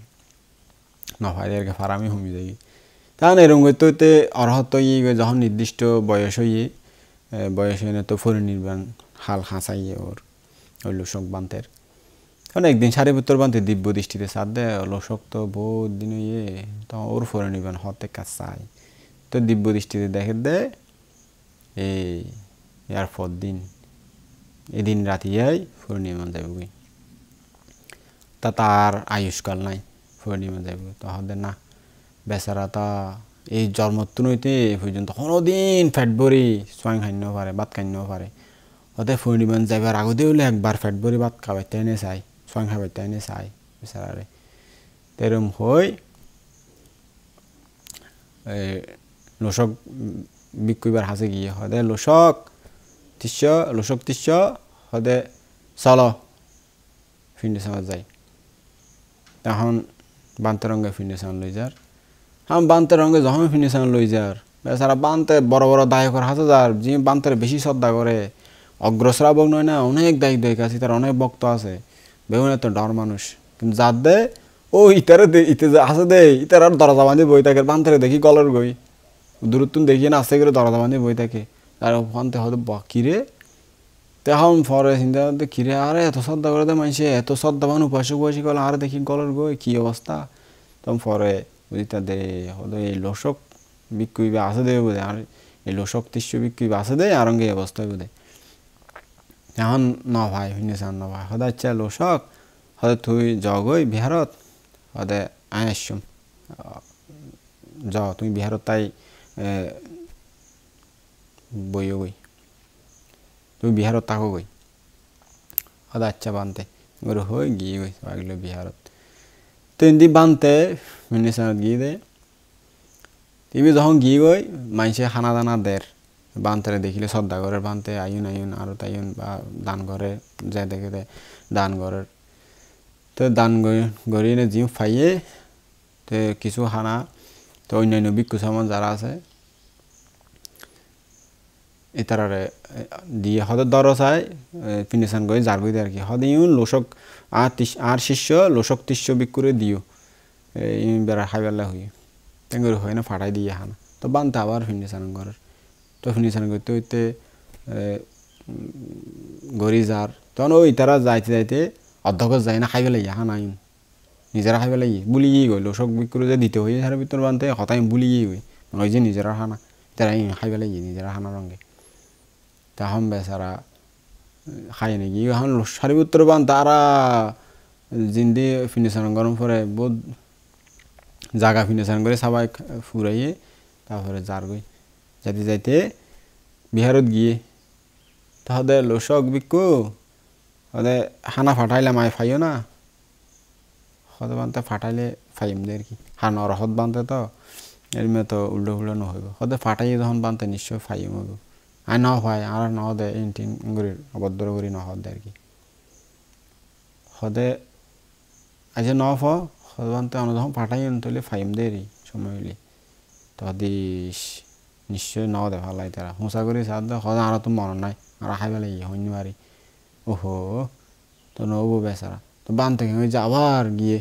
নফাইদেরকে ফারামি হুমি যায় তাহলে এরকম করতে অর্হত যখন নির্দিষ্ট বয়স হইয়ে তো পরিনির্বাণ হাল হাসাইয়ে ওই লোসক বান্তের কারণ একদিন সারিপুত্র বান্তে দিব্য দৃষ্টিতে সাথ দেয় লোসক তো বহুত দিন তো ওর পরিনির্বাণ হতে কাজ চাই তো দিব্য দৃষ্টিতে দেখে দেয় ইয়ার পর দিন এদিন রাতিয়াই পরিনির্বাণ যাবে তা তার আয়ুষ্কাল নাই পরিনির্বাণ যাবে তো হতে না বেচারা তা এই জন্মত্ব নইতে পর্যন্ত কোনোদিন ফ্যাট ভরি সোয়াং খাইনেও পারে ভাত খাইনেও পারে ওতে পূর্ণিমান যাইবার আগতে হলে একবার ফ্যাট ভরি ভাত খাবাইতে এনে চাই সোয়াং খাবাইতে এনে চাই বেচারারে তেরম হই লোসক বিক্ষুবার হাসে গিয়ে হদে লোসক তিস্য হদে চল ফিন্ডে সামা যাই তখন বান্তরঙ্গে ফিন্ডে সাম লই যার বান্তের রঙে যখন ফিনিশন লই যার বেচারা বান্তে বড় বড় দায়কর হাতে যার যে বান্তের বেশি শ্রদ্ধা করে অগ্রশ্রাবক নয় না অনেক দায়িত্ব আছে তার অনেক ভক্ত আছে বেগুনে তো ডর মানুষ কিন্তু যার দে ও ইতারে হাসে দে ইতার আর দরজা বাঁধি বই থাকে বান্তের দেখি গলের গই দূরত্ব দেখি না আস্তে করে দরজা বাঁধি বই থাকে আর ওখানতে হয়তো কিরে তখন পরে চিন্তা করতে কিরে আরে এত শ্রদ্ধা করে দে মানুষে এত শ্রদ্ধাবান উপাসী করলে আর দেখি গলের গই কি অবস্থা তখন পরে বুঝিতা দে হয়তো এই লোসক বিক্ষুবা আছে দেবে বোধে আর এই লোসক তিস্য বিক্ষুবা আছে দে আর অঙ্গে অবস্থায় বোধে এখন ন ভাই শুনেছেন ন ভাই সদায় ইচ্ছা লোসক হয়তো তুই জগই বিহারত হদে আয় আসছুম তুমি বিহারত তাই বইও গই তুমি বিহারত থাকো গই সদায় ইচ্ছা বানতে গরু হই গিয়ে গই সবাইগুলো বিহারত তো এমনি বানতে মিনিসানত গিয়ে দে তুমি যখন গিয়ে গই মানুষে খানা দানা দের বান্তারে দেখিলে শ্রদ্ধা করে বান্তে আইন আর তাইন বা দান করে যায় দেখে দান করে তো দান গড়ি এনে জিম ফাইয়ে তো কিছু হানা তো অন্যান্য ভিক্ষু সামন যারা আছে এতারারে দিয়ে হদ দর চাই ফিনিশন করে জার করে আর কি হদ ইউন লোসক আর শিষ্য লোসক তিষ্য ভিক্ষুরে দিও ইউন বেড়া খাইবেলা হই তেঙ্গুরি হয় না ফাটাই দিয়ে হানা তো বানতে আবার ফিনিশন করে তো ফিনিশন করতে হইতে গড়ি যার তখন ওই তারা যাইতে যাইতে অধ্যক্ষ যায় না খাইবেলাই হানা ইউন নিজেরা খাইবেলাই বুলি গই লোসক ভিক্ষুরে যে দিতে হই তার ভিতর বানতে হতাই বুলি গই ওই যে নিজেরা হানা তারা ইউন খাইবেলাই নিজেরা হানা রঙে তখন বেচারা খাই নাকি এখন সারিপুত্র বান তারা জিন্দি ফিনিশন গরম পরে বহুত জায়গা ফিনিশন করে সবাই ফুরাইয়ে তারপরে যার গই যাইতে যাইতে বিহারত গিয়ে তাহলে লোসক ভিক্ষু ওদের হানা ফাটাইলে মায় ফাইও না হদ বানতে ফাটাইলে ফাইম দে আর কি হানা রহত বানতে তো এর মেয়ে তো উল্টো উল্টো নহইব হদে ফাটাইয়ে যখন বানতে নিশ্চয় ফাইম হইব আই ন হয় আর ন দে ইনটিন গরি অবদ্র গরি ন হদ আর কি হদে আজ ন ফ হদবানতে অন যখন ফাটাই তলে ফাইম দে রি সময় হইলে তো দিস নিশ্চয় ন দে ভালাই তারা হুঁসা করি সাদ দে হদ আর তো মন নাই আর খাইবে লাগি হইনি মারি ওহো তো নবো বেচারা তো বান থেকে ওই যে আবার গিয়ে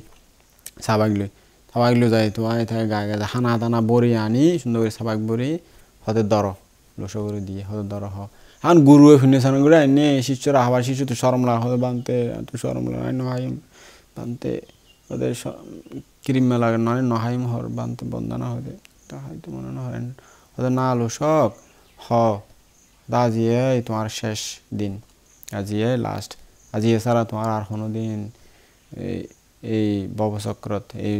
সাবাগলো যাই তো আয় থাকে গায়ে গায়ে হানা টানা বড়ি আনি সুন্দর করে সাবাক বড়ি হদে দর লোসো করে দিয়ে হতে দর হ এখন গুরু ফিনিশন করে এনে শিষ্যরা আবার শিষ্য তো সরমলা হতে বানতে তো সরমলা নহাইম বানতে ওদের ক্রিম মেলা নয় নহাইম হর বানতে বন্দনা হতে তা হয়তো মনে না হয় ওদের না লোসক হ আজিয়ে তোমার শেষ দিন আজিয়ে লাস্ট আজি এছাড়া তোমার আর কোনো দিন এই ভবচক্রত এই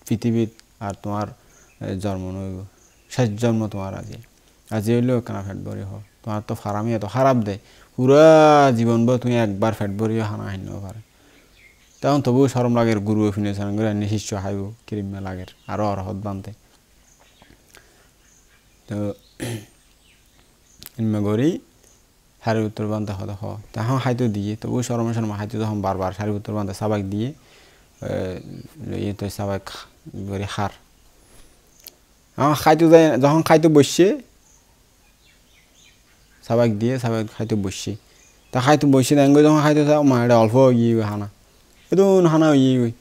পৃথিবীত আর তোমার জন্ম নইব শেষ জন্ম তোমার আজি হইলেও কেনা ফ্যাট ভরি হোক তোমার তো ফারামি এত খারাপ দেয় পুরা জীবন ভর তুমি একবার ফ্যাট ভরিও হানা হাইন পারে তখন তবু সরম লাগের গুরু ফিনিশন করে এনে শিষ্য হাইব কিরিমে লাগের আরো অরহত বানতে তো ইনমে গড়ি সারি উত্তর বানতে হতে হ তখন হাইতো দিয়ে তবু সরম হাইতো তখন বারবার সারি উত্তর বানতে সাবাক দিয়ে ইয়ে তো সাবাক গড়ি হার খাইতে যায় যখন খাইতে বসছে সাবাক দিয়ে সাবাক খাইতে বসছি তা খাইতে বসছি ট্যাঙ্গি যখন খাইতে চাও মা এটা অল্প গিয়ে হানা এদুন হানা ইয়ে গই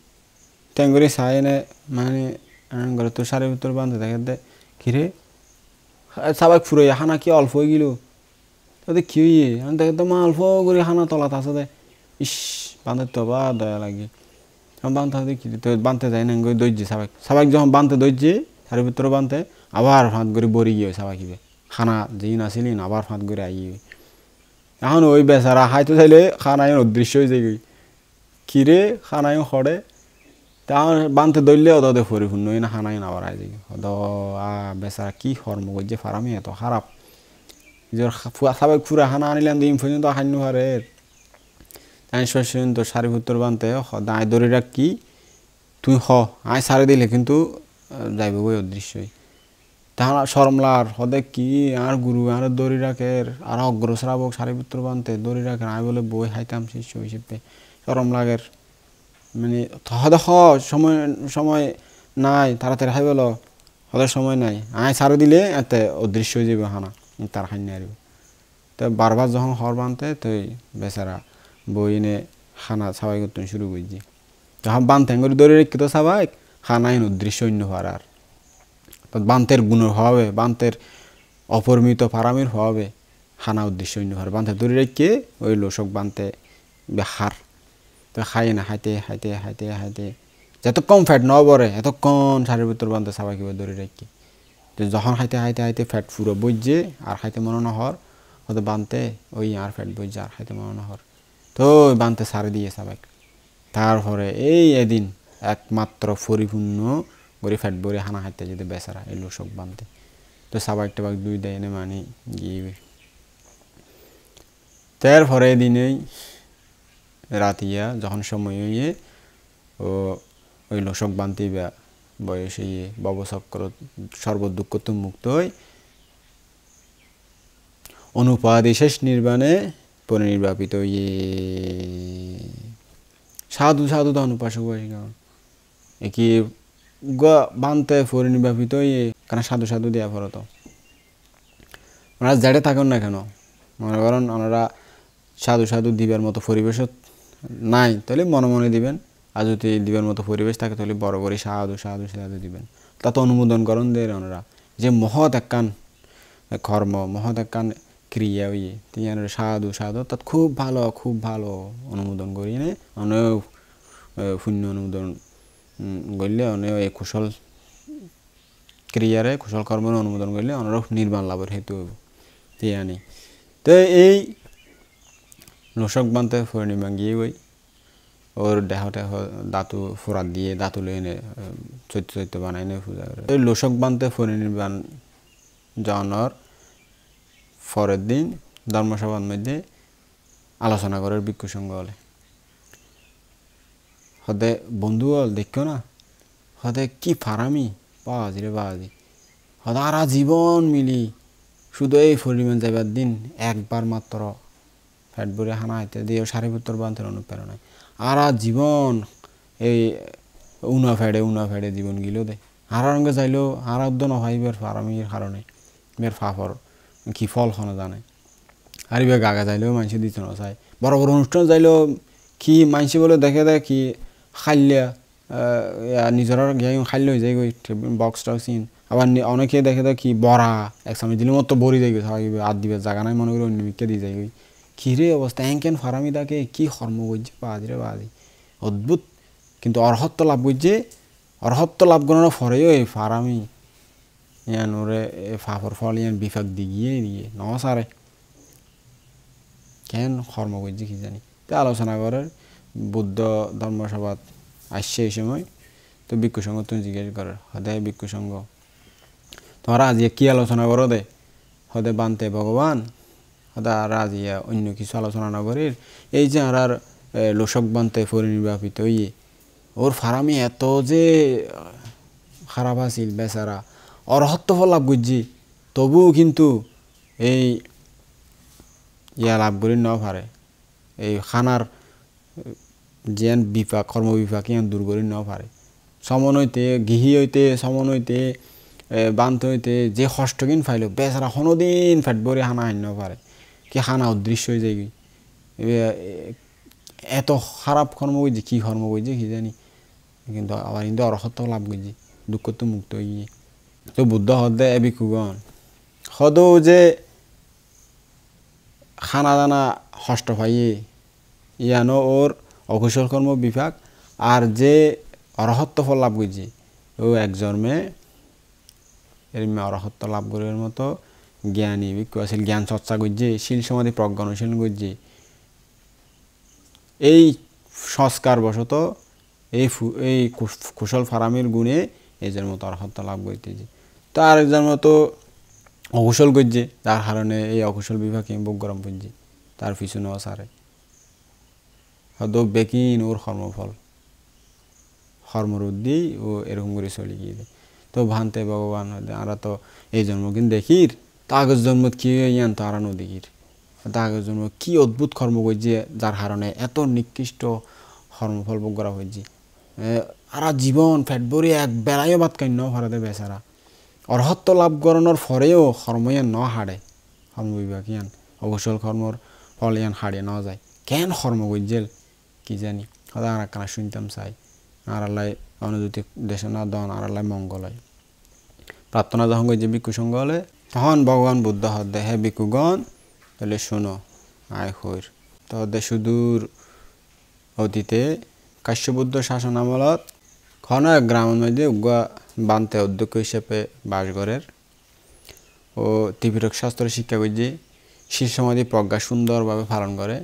ট্যাঙ্গরি চাই এনে মানে ঘরে তো সারি উত্তর বান্ধে দেখে দে কিরে সাবাক ফুরাই হানা কি অল্প হয়ে গেল তাদের কি হইয়ে দেখে তো মা অল্প করে হানা তলাত আছে দে ইস বান্ধে তো বা দয়া লাগে বানতে হবে কি তো বানতে যায় না দৈর্য সাবাক যখন বানতে দৈর্য সারি উত্তর বানতে আবার ফাঁত করে বড়ি গিয়ে সাবাকিবে খানা যেই নাছিলি আবার ফাঁত করে আইয়ে এখন ওই বেচারা হাইতো চাইলে খানায় অদৃশ্য হয়ে যায় কিরে খানায় খড়ে তা বানতে দইলে ওদের পরিপূর্ণ না খানায় আবার আই যায় ওদ বেচারা কি কর্ম করছে ফারামি এত খারাপ নিজের সাবেক ফুরা খানা আনিলাম দিন পর্যন্ত খান্য হারে তাই তো সারি উত্তর বানতে দায় দড়ি রাখ কি তুই আয় সারি দিলে কিন্তু যাইব বই অদৃশ্যই তাহলে সরমলার হদে কি আর গুরু আর দড়ি রাখের আর অগ্র শ্রাবক সারিপুত্র বানতে দড়ি রাখেন আমি বলে বই খাইতাম শিষ্য হিসেবে সরম লাগের মানে হদে সময় সময় নাই তাড়াতাড়ি খাই বলো হদের সময় নাই আয় সারি দিলে এতে অদৃশ্য হয়ে যাবে হানা তার খাই নিয়ে আসবে তো বারবার যখন হর বানতে তো বেচারা বই এনে খানা সাবাই করতে শুরু করছি যখন বানতে করে দড়ি রেখে তো সাবাই খানায় অদৃশ্য অন্য হওয়ার আর বান্তের গুণের হবে বান্তের অপরিমিত ফারামির হবে খানা উদ্দেশ্য অন্য হবে বান্তে দূরে রেখে ওই লোসক বানতে হার তো খাই না হাইতে যত কম ফ্যাট ন বরে এতক্ষণ শাড়ির ভিতর বানতে সাবাই কিভাবে দূরে রেখে তো যখন হাইতে ফ্যাট পুরো বইছে আর খাইতে মনে না হর হয়তো বানতে ওই আর ফ্যাট বইছে আর খাইতে মনে না হর তো ওই বানতে সারি দিয়ে সাবাই তারপরে এই এদিন একমাত্র পরিপূর্ণ গরি ফ্যাট বরে হানা খাইতে যদি বেচারা এই লোসক বানতে তো সাবাক টাবাক দুই দেয় এনে মানে গিয়ে তারপরে দিনেই রাতিয়া যখন সময় হইয়ে ও ওই লোসক বানতে বয়সে ভবচক্র সর্বদুঃখ তো মুক্ত হই অনুপাদি শেষ নির্বাণে পরিনির্বাপিত ইয়ে সাধু সাধু তো অনুপাসক কি বানতে পরিনির্বাপিত ইয়ে কেন সাধু সাধু দেওয়া পড়তো ওনারা জেডে থাকুন না কেন মনে করেন ওনারা সাধু সাধু দিবার মতো পরিবেশ নাই তাহলে মনে মনে দিবেন আর যদি দিবার মতো পরিবেশ থাকে তাহলে বড় করে সাধু সাধু সাধু দিবেন তা অনুমোদন করেন দেয় ওনারা যে মহৎ একখান কর্ম মহৎ একখান ক্রিয়া ইয়ে তিনি সাধু সাধু তাত খুব ভালো অনুমোদন করি নে অনেক শূন্য অনুমোদন করলে অনেক এই কুশল ক্রিয়ারে কুশল কর্মের অনুমোদন করলে অনেক নির্বাণ লাভের হেতু হইব তিয়ানি তো এই লোসক বানতে পূর্ণিমা গিয়ে ওই ওর দেহতে দাঁতু ফোরাত দিয়ে দাঁতু লয়ে এনে চৈত্য বানাই নে পূজা করে এই লোসক বানতে পরিনির্বাণ জানার পরের দিন ধর্মসভার মধ্যে আলোচনা করার ভিক্ষু সংঘ হলে হদে বন্ধু হল দেখো না হদে কি ফারামি বাজি রে বাজি হদে আরা জীবন মিলি শুধু এই পরিমাণ যাইবার দিন একবার মাত্র ফ্যাট ভরে হানা হাইতে দিয়ে সারিপুত্তর বান্তের অনুপ্রেরণায় আরা জীবন এই উনা ফেডে জীবন গিলো দে আর রঙে যাইলেও আর উদ্য নহয় বের ফারামির কারণে বের ফাফর কি ফল খানো জানে আর ইবে গাগা যাইলেও মানুষ দিত না চাই বড় বড় অনুষ্ঠান যাইলেও কি মানুষ বলে দেখে কি খাইলিয়া নিজের গিয়ে খাইলে হয়ে যায় বক্স টক্সিন আবার অনেকে দেখে কি বড়া এক সময় দিলে মতো বড়ি যাই আর দিবে জায়গা নাই মনে করি অন্য বিকে দিয়ে যাই কি রে অবস্থা এঁকেন ফারামি তাকে কি কর্ম করছে বাজি রে বাজি অদ্ভুত কিন্তু অর্হত্ব লাভ করছে অর্হত্ব লাভ করানোর পরেও এই ফারামি ইয়ান ওরে ফাফর ফল ইয়ান বিফাক দিয়ে নসারে কেন কর্ম করছে কি জানি তো আলোচনা করার বুদ্ধ ধর্মসভাত আসছে এই সময় তো ভিক্ষু সংঘ তুমি জিজ্ঞেস করার হদে ভিক্ষু সংঘ তোমরা আজ কি আলোচনা করো দে হদে বানতে ভগবান হদে আর আজ অন্য কিছু আলোচনা না করি এই যে আর লোসক বানতে পরিনির্বাপিত ইয়ে ওর ফারামি এত যে খারাপ আছিল বেচারা অরহত্ব ফল লাভ করছি তবুও কিন্তু এই ইয়া লাভ করি ন পারে এই খানার যেন বিপাক কর্ম বিপাক ইয়ান দূর করি ন পারে সমন হইতে গৃহী হইতে সমন হইতে বান্ত হইতে যে কষ্ট কিন ফাইল বেচারা কোনোদিন ফেট ভরে হানা হান্য পারে কি হানা অদৃশ্য হয়ে যায় এত খারাপ কর্ম করছি কি কর্ম করছি কি জানি কিন্তু আবার কিন্তু অরহত্ব লাভ করছি দুঃখ তো মুক্ত হয়ে গিয়ে তো বুদ্ধ হদে এ ভিক্ষুগণ হদও যে খানা দানা কষ্ট পাইয়ে ইয়ানো ওর অকুশল কর্ম বিভাগ আর যে অরহত্ব ফল লাভ করছে ও এক জন্মে এর অরহত্ব লাভ করার মতো জ্ঞানী ভিক্ষু আছিল জ্ঞান চর্চা করছে শিল সমাধি প্রজ্ঞা অনুশীলন করছে এই সংস্কার বশত এই কুশল ফারামির গুণে এদের মতো অরহত্ব লাভ করতেছে তার একজন মতো অকুশল করছে যার কারণে এই অকুশল বিভাগ ভোগ গরম পড়ছে তার পিছনে অসারে হয়তো বেকিন ওর কর্মফল কর্মরুদ্ধি ও এরকম করে চলে গিয়ে তো ভানতে ভগবান আমরা তো এই জন্ম কিন্তু দেখির তা আগের জন্ম কি ইয়ান তো আরানো দেখির তা আগের জন্ম কি অদ্ভুত কর্ম করছে যার কারণে এত নিকৃষ্ট কর্মফল ভোগ করা হয়েছে আর জীবন ফেট ভরে এক বেড়াইও বাদ কান্য ভারতে বেচারা অরহত্ব লাভ করানোর পরেও কর্ম ইয়ান ন হাড়ে কর্ম বিভাগ ইয়ান অবসল কর্মর ফল ইয়ান হাড়ে ন যায় কেন কর্ম করছেল কি জানি হয়তো আর কানা শুনতাম চাই আর আল্লাহ অনুযুতি দেশে না দন আর আল্লাহ মঙ্গল হয় প্রার্থনা যখন করছে ভিক্ষু সঙ্গ হলে তখন ভগবান বুদ্ধ হদে হে ভিক্ষুগণ তাহলে শোনো আয় হইর তো হদে সুদূর অতীতে কাশ্যবুদ্ধ শাসন আমলত খন এক গ্রামের মধ্যে উগা বানতে অধ্যক্ষ হিসেবে বাসঘরের ও ত্রিপিটক শাস্ত্র শিক্ষা করছে শির সমাধি প্রজ্ঞা সুন্দরভাবে পালন করে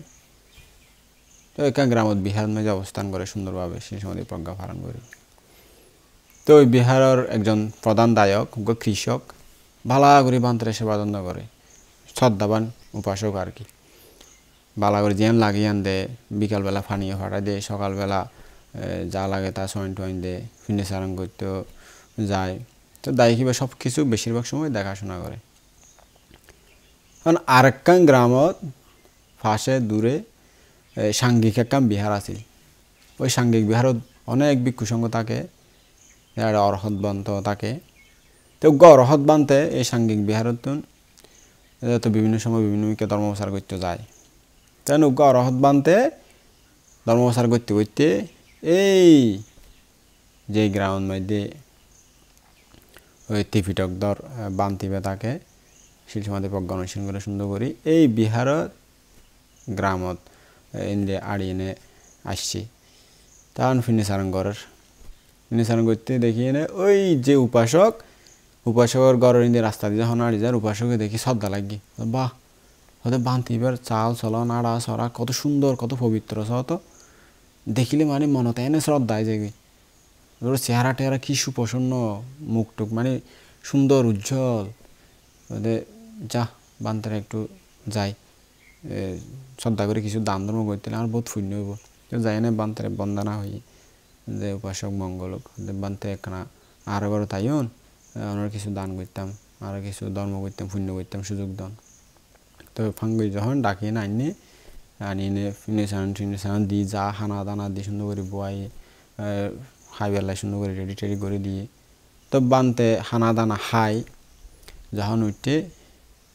তো একা গ্রামত বিহার মধ্যে অবস্থান করে সুন্দরভাবে শির সমাধি প্রজ্ঞা পালন করে তো ওই বিহারের একজন প্রধান দায়ক কৃষক ভালা করে বান্তরে সেবা যত্ন করে শ্রদ্ধাবান উপাসক আর কি বালা করে জিয়ান লাগিয়ান দেয় বিকালবেলা পানীয় ফাটা দেয় সকালবেলা যা লাগে তা সয়েন টয়েন দেয় ফিনে সারাং করতেও যায় তো দায়ী কিবা সব কিছু বেশিরভাগ সময় দেখাশোনা করে কারণ আরেকখান গ্রামত পাশে দূরে সাংঘিক একখান বিহার আছিল। ওই সাংঘিক বিহারত অনেক ভিক্ষু সংঘ থাকে, অরহত বন্ত থাকে। তো অরহত বানতে এই সাংঘিক বিহারত তো বিভিন্ন সময় বিভিন্ন ধর্মপ্রচার করতে যায়। তাই অরহত বানতে ধর্মপ্রচার করতে করতে এই যে গ্রামের মধ্যে ওই ত্রিপিটকধর বান্তিবে থাকে সেই সমাধি প্রজ্ঞা অনুষ্ঠান করে সুন্দর করি এই বিহারত গ্রামত এনে আড়িয়ে আসছি। তখন ফিনিসারণ করতে দেখি এনে ওই যে উপাসকের ঘরের ইন্দিয়ে রাস্তা দিয়ে যখন আড়ি যার উপাসকে দেখি শ্রদ্ধা লাগি। বাহ, ওদের বান্তিবার চাল চলন আড়া সরা কত সুন্দর, কত পবিত্র সত দেখিলে মানে মনতে এনে শ্রদ্ধায় যাবি। ওর চেহারা টেহারা কি সুপ্রসন্ন, মুখটুক মানে সুন্দর উজ্জ্বল। ওদের যা বান্তারা একটু যাই শ্রদ্ধা করে কিছু দান ধর্ম করতে আমার বহুত পুণ্য হইব। তো যাই না বান্তারে বন্দনা হই যে উপাসক মঙ্গল বান্তে একখানা আরো বড় তাইন আমরা কিছু দান করতাম, আরো কিছু ধর্ম করতাম, পুণ্য করতাম, সুযোগ দান। তো ফাঙ্গি যখন ডাকি না আনিয়ে ফিনিশান দিয়ে যা হানা দানা দিয়ে সুন্দর করে বয় খাইবেলায় সুন্দর করে রেডি টেডি করে দিয়ে তো বানতে হানা দানা খাই যখন উঠতে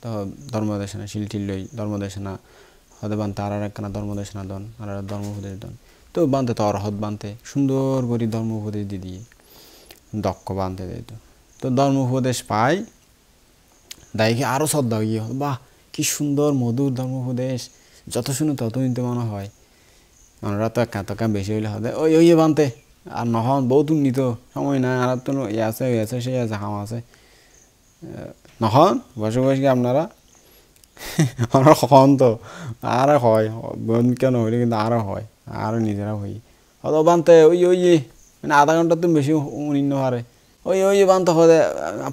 তো ধর্মদেশনা শিলটিল লই ধর্মদেশনা হতে বানতে আর একখানা ধর্মদেশনা দন আর ধর্ম উপদেশ দন। তো বানতে তো অরহত বানতে সুন্দর করে ধর্ম উপদেশ দিয়ে দক্ষ বানতে দিত। তো ধর্ম উপদেশ পাই দায়কে আরও শ্রদ্ধা গিয়ে বাহ কি সুন্দর মধুর ধর্ম উপদেশ, যত শুনো তত নিতে মনে হয়। আমরা তো একা বেশি হইলে হবে ওই বানতে আর নহন বহুত উন্নীত সময় নাই আর তো এ আছে সে আছে হাম আছে নহন বসে বসে আপনারা আমরা খন তো আর হয় কেন হইলে কিন্তু আরও হয় আরও নিজেরা হই হয়তো বানতে ওই মানে আধা ঘন্টা তুমি বেশি উনিন্ন হারে ওই বানতে হতে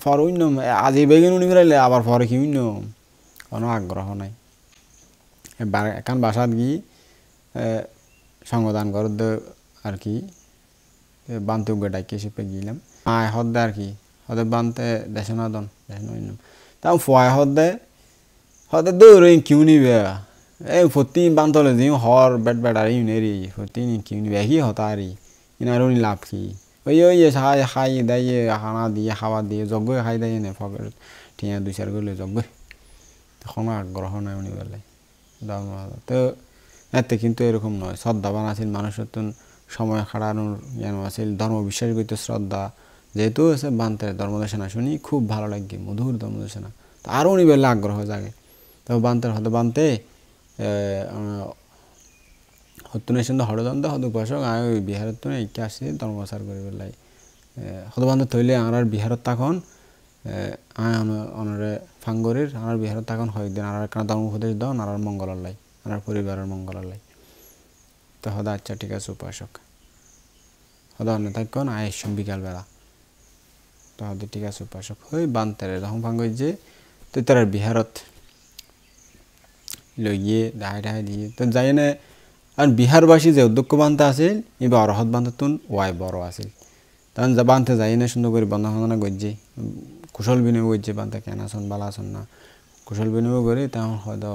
পর উইন্য আজ এই বেগিন উনি ফেরাইলে আবার পরে কি উইন্য কোনো আগ্রহ নাই। এখন বাসাত গিয়ে সঙ্গদান কর আর কি বানতে ডাকি এসে গিয়েলাম আয় হদ্দে আর কি হতে বানতে দেশনাদন তাও ফয় হদ্দে দৌড় কিউ নিবে এই ফতি বান্তলে যে হর বেট আর ইউনেরি ফতি কিউ নিবে কি হতা আর ইনার উনি লাভ কি ওই খাই দেয় খানা দিয়ে খাওয়া দিয়ে যজ্ঞ খাই দেয় নে ফকের টিয়া দুই চার করলে যজ্ঞ কোনো আগ্রহ নাই উনি বেলায় তো এতে কিন্তু এরকম নয়। শ্রদ্ধাবান আছিল মানুষের তো সময় খাড়ানোর জ্ঞান আছিল, ধর্ম বিশ্বাস করতে শ্রদ্ধা যেহেতু আছে বান্তের ধর্মদেশনা শুনি খুব ভালো লাগে, মধুর ধর্মদেশনা তো আরও উনি বেলা আগ্রহ জাগে। তো বান্তের হতে বানতে হতুন হরদন্ত হত উপাসক আয় ওই বিহারের তো একে আসছে ধর্মপ্রচার করে বেলায় হত বান্ধব থইলে আমার বিহারত তখন আয় অনরে ফাঙ্গরির আমার বিহারত তখন কয়েকদিন আর একটা ধর্ম উপদেশ দাও আর মঙ্গলের লাই আর পরিবারের মঙ্গলের লাই। তো হদা আচ্ছা ঠিক আছে উপাসক হদা অন্য থাকুন আয় বিকালবেলা তো হদে ঠিক আছে উপাসক হই বান্তারে যখন ফাঙ্গই যে তো তার বিহারত লইয়ে ডাহাই দিয়ে তো যাই না আর বিহারবাসী যে উদ্যোক্ষ বানতে আসিল এবার অরহত বান্ধতুন ওয়াই বড় আসিল তখন যা বানতে যাই না সুন্দর করে বন্ধা বন্ধনা গজ্জে কুশল বিনিয়োগ করছে বানতে কেন আসন বালা আসন না কুশল বিনিয়োগ করে তখন হয়তো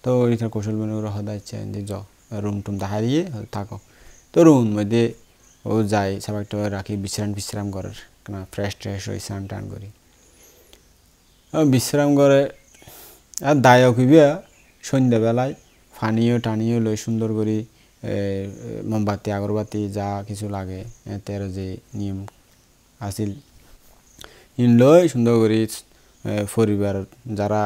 তো ওইটার কুশল বিনিয়োগ হদা ইচ্ছে যে জ রুম টুম দেখা দিয়ে থাকো তো রুম মধ্যে ও যায় সবাইটা রাখি বিশ্রাম করার কেন ফ্রেশ হয়ে স্নান টান করি বিশ্রাম করে আর দায়ক হইবে সন্ধ্যাবেলায় পানীয় টানিও লই সুন্দর করে মোমবাতি আগরবাতি যা কিছু লাগে তের যে নিয়ম আসিল ইন লই সুন্দর করে পরিবার যারা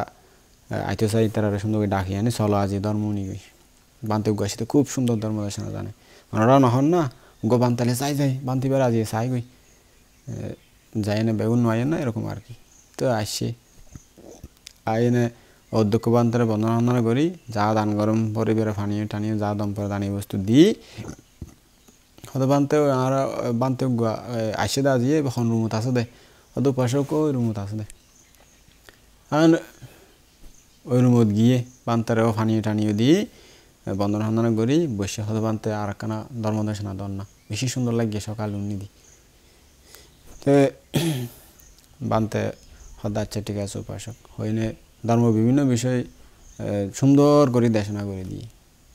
আইতে চাই তারা সুন্দর করে ডাকি আনি চলো আজি ধর্ম নিবি বান্তে উগাসিতে খুব সুন্দর ধর্ম দর্শনা জানে ওনারা নহন না গো বান্তালে যাই বান্তিবার আজি চাই গই যাই না বেগুন নয় না এরকম আর কি। তো আসছি আইনে অধ্যক্ষ বান্তারে বন্দনা করি যা দান গরম পরিবারে পানীয় টানিয়ে যা দম পরে দানি বস্তু দিই হয়তো বানতে আর বানতে আসে দা দিয়ে এখন রুমত আছে দে হয়তো উপাসক ওই রুমত আছে দে আর ওই রুমত গিয়ে বান্তারেও পানীয় টানিয়ে দিয়ে বন্দনা করি বসে হয়তো বানতে আর একখানা ধর্মদেশনা দন না বেশি সুন্দর লাগে সকাল উন্নি দি তো বানতে হয়তো আচ্ছা ঠিক আছে উপাসক হইনে ধর্ম বিভিন্ন বিষয় সুন্দর করে দেশনা করে দিয়ে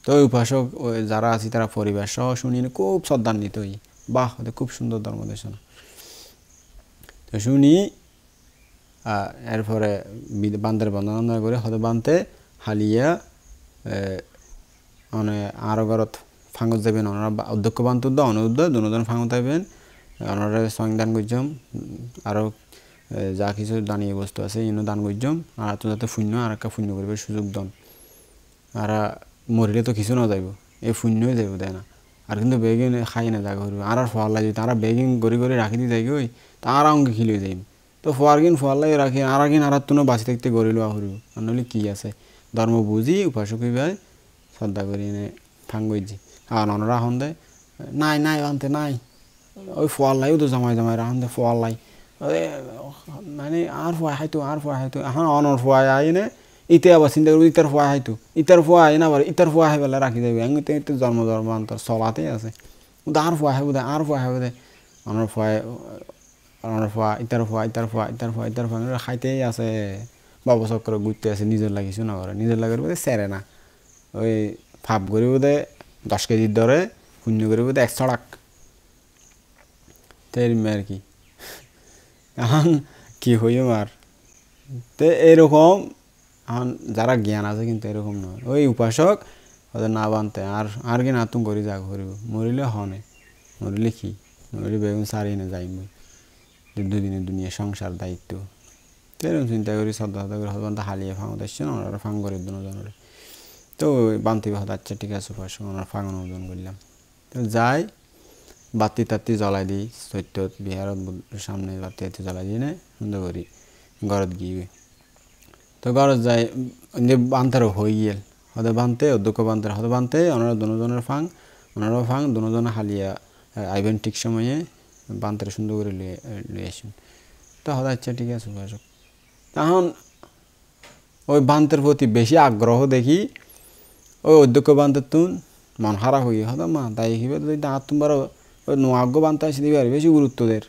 তো উপাসক যারা আছে তারা পরিবার সহ শুনি খুব শ্রদ্ধান্বিত হই বাহ খুব সুন্দর ধর্ম দেশনা তো শুনি এরপরে বান্তের বন্দনা করে হতে বান্তে হালিয়া মানে আরো ঘরত ফাঙ্গত যাবেন ওনারা অধ্যক্ষ বান্তুদ্দ অনুদ্ধ দুজন ফাঙ্গত যাবেন ওনারা সংদান করছম আরও যা কিছু দানীয় বস্তু আছে ইনো দান করছম আর তো যাতে শূন্য আর একটা শূন্য করবে সুযোগ দন আর মরিলে তো কিছু না যাইব এই শূন্যই যাইব দেয় না আর কিন্তু বেগিন খাই না জায়গা করবে আর ফল লাগে তারা বেগিন গড়ি গড়ি রাখি দিয়ে যাই ওই তারা অঙ্কে খিলে যাইব তো ফোয়ারগিন ফল লাগে রাখি আর আগিন আর তুনো বাঁচি থাকতে গড়ি লোয়া করব আর নইলে কী আছে ধর্ম বুঝি উপাসক ভাই শ্রদ্ধা করি এনে ফাঙ্গইজি আর ওনারা এখন দেয় নাই নাই আনতে নাই ওই ফল লাইও তো জমাই জমাই রাখুন দে ফল লাই মানে আর ফুয়া হাইতো এখন অনর ফুয়া আইনে ইতে আবার চিন্তা করবো ইতার ফুয়া হাইতো ইতার ফুয়া আই না আবার ইতার ফুয়া হাই বেলা রাখি যাবে এমনিতে ইতে জন্মান্তর চলাতেই আছে আর ফুয়া হাইব দে আর ফুয়া হাইব দে অনর ফুয়া ইতার ফুয়া খাইতেই আছে বাবু চক্র ঘুরতে আছে নিজের লাগিছো না করে নিজের লাগে বোধে সেরে না ওই ফাপ করি বোধে 10 কেজির দরে শূন্য করি বোধে 100 টাক তেরমে আর কি এখন কি হইম আর তো এরকম এখন যারা জ্ঞান আছে কিন্তু এরকম নয় ওই উপাসক ওদের না বানতে আর কি না তুমি করি যা করিব মরিলে হনে মরিলে কি মরিলে বেগুন সারি না যাইব দুদিনের দুনিয়া সংসার দায়িত্ব তো এরকম চিন্তা করি শ্রদ্ধা করে হয়তো হালিয়ে ফাঙ দেখছেন ওনারা ফাং করে দুজনের তো বান্তি হতো আচ্ছা ঠিক আছে উপাসক ওনারা ফাঙানো ওজন করলাম তো যাই বাতি তাতি জ্বলাই দিই চৈত্যত বিহারত সামনে বাতি তাতি জ্বলাই দিয়ে নে সুন্দর করি ঘরত গিয়ে তো ঘরত যাই যে বান্তারও হয়ে গেল হতে বানতে অধ্যক্ষ বান্তার হতে বানতে ওনারা দুজনের ফাং ওনারাও ফাং দুজনে হালিয়া আইবেন ঠিক সময়ে বান্তার সুন্দর করে লিয়ে আসেন তো হতে আচ্ছা ঠিক আছে উপাসক তখন ওই বান্তের প্রতি বেশি আগ্রহ দেখি ওই অধ্যক্ষ বান্তের তুন মন খারাপ হয়ে হতো মা তাই হিবে আর তোমার ওই নোয়াগ্য বান্তা আসে দিবে আর বেশি গুরুত্ব দের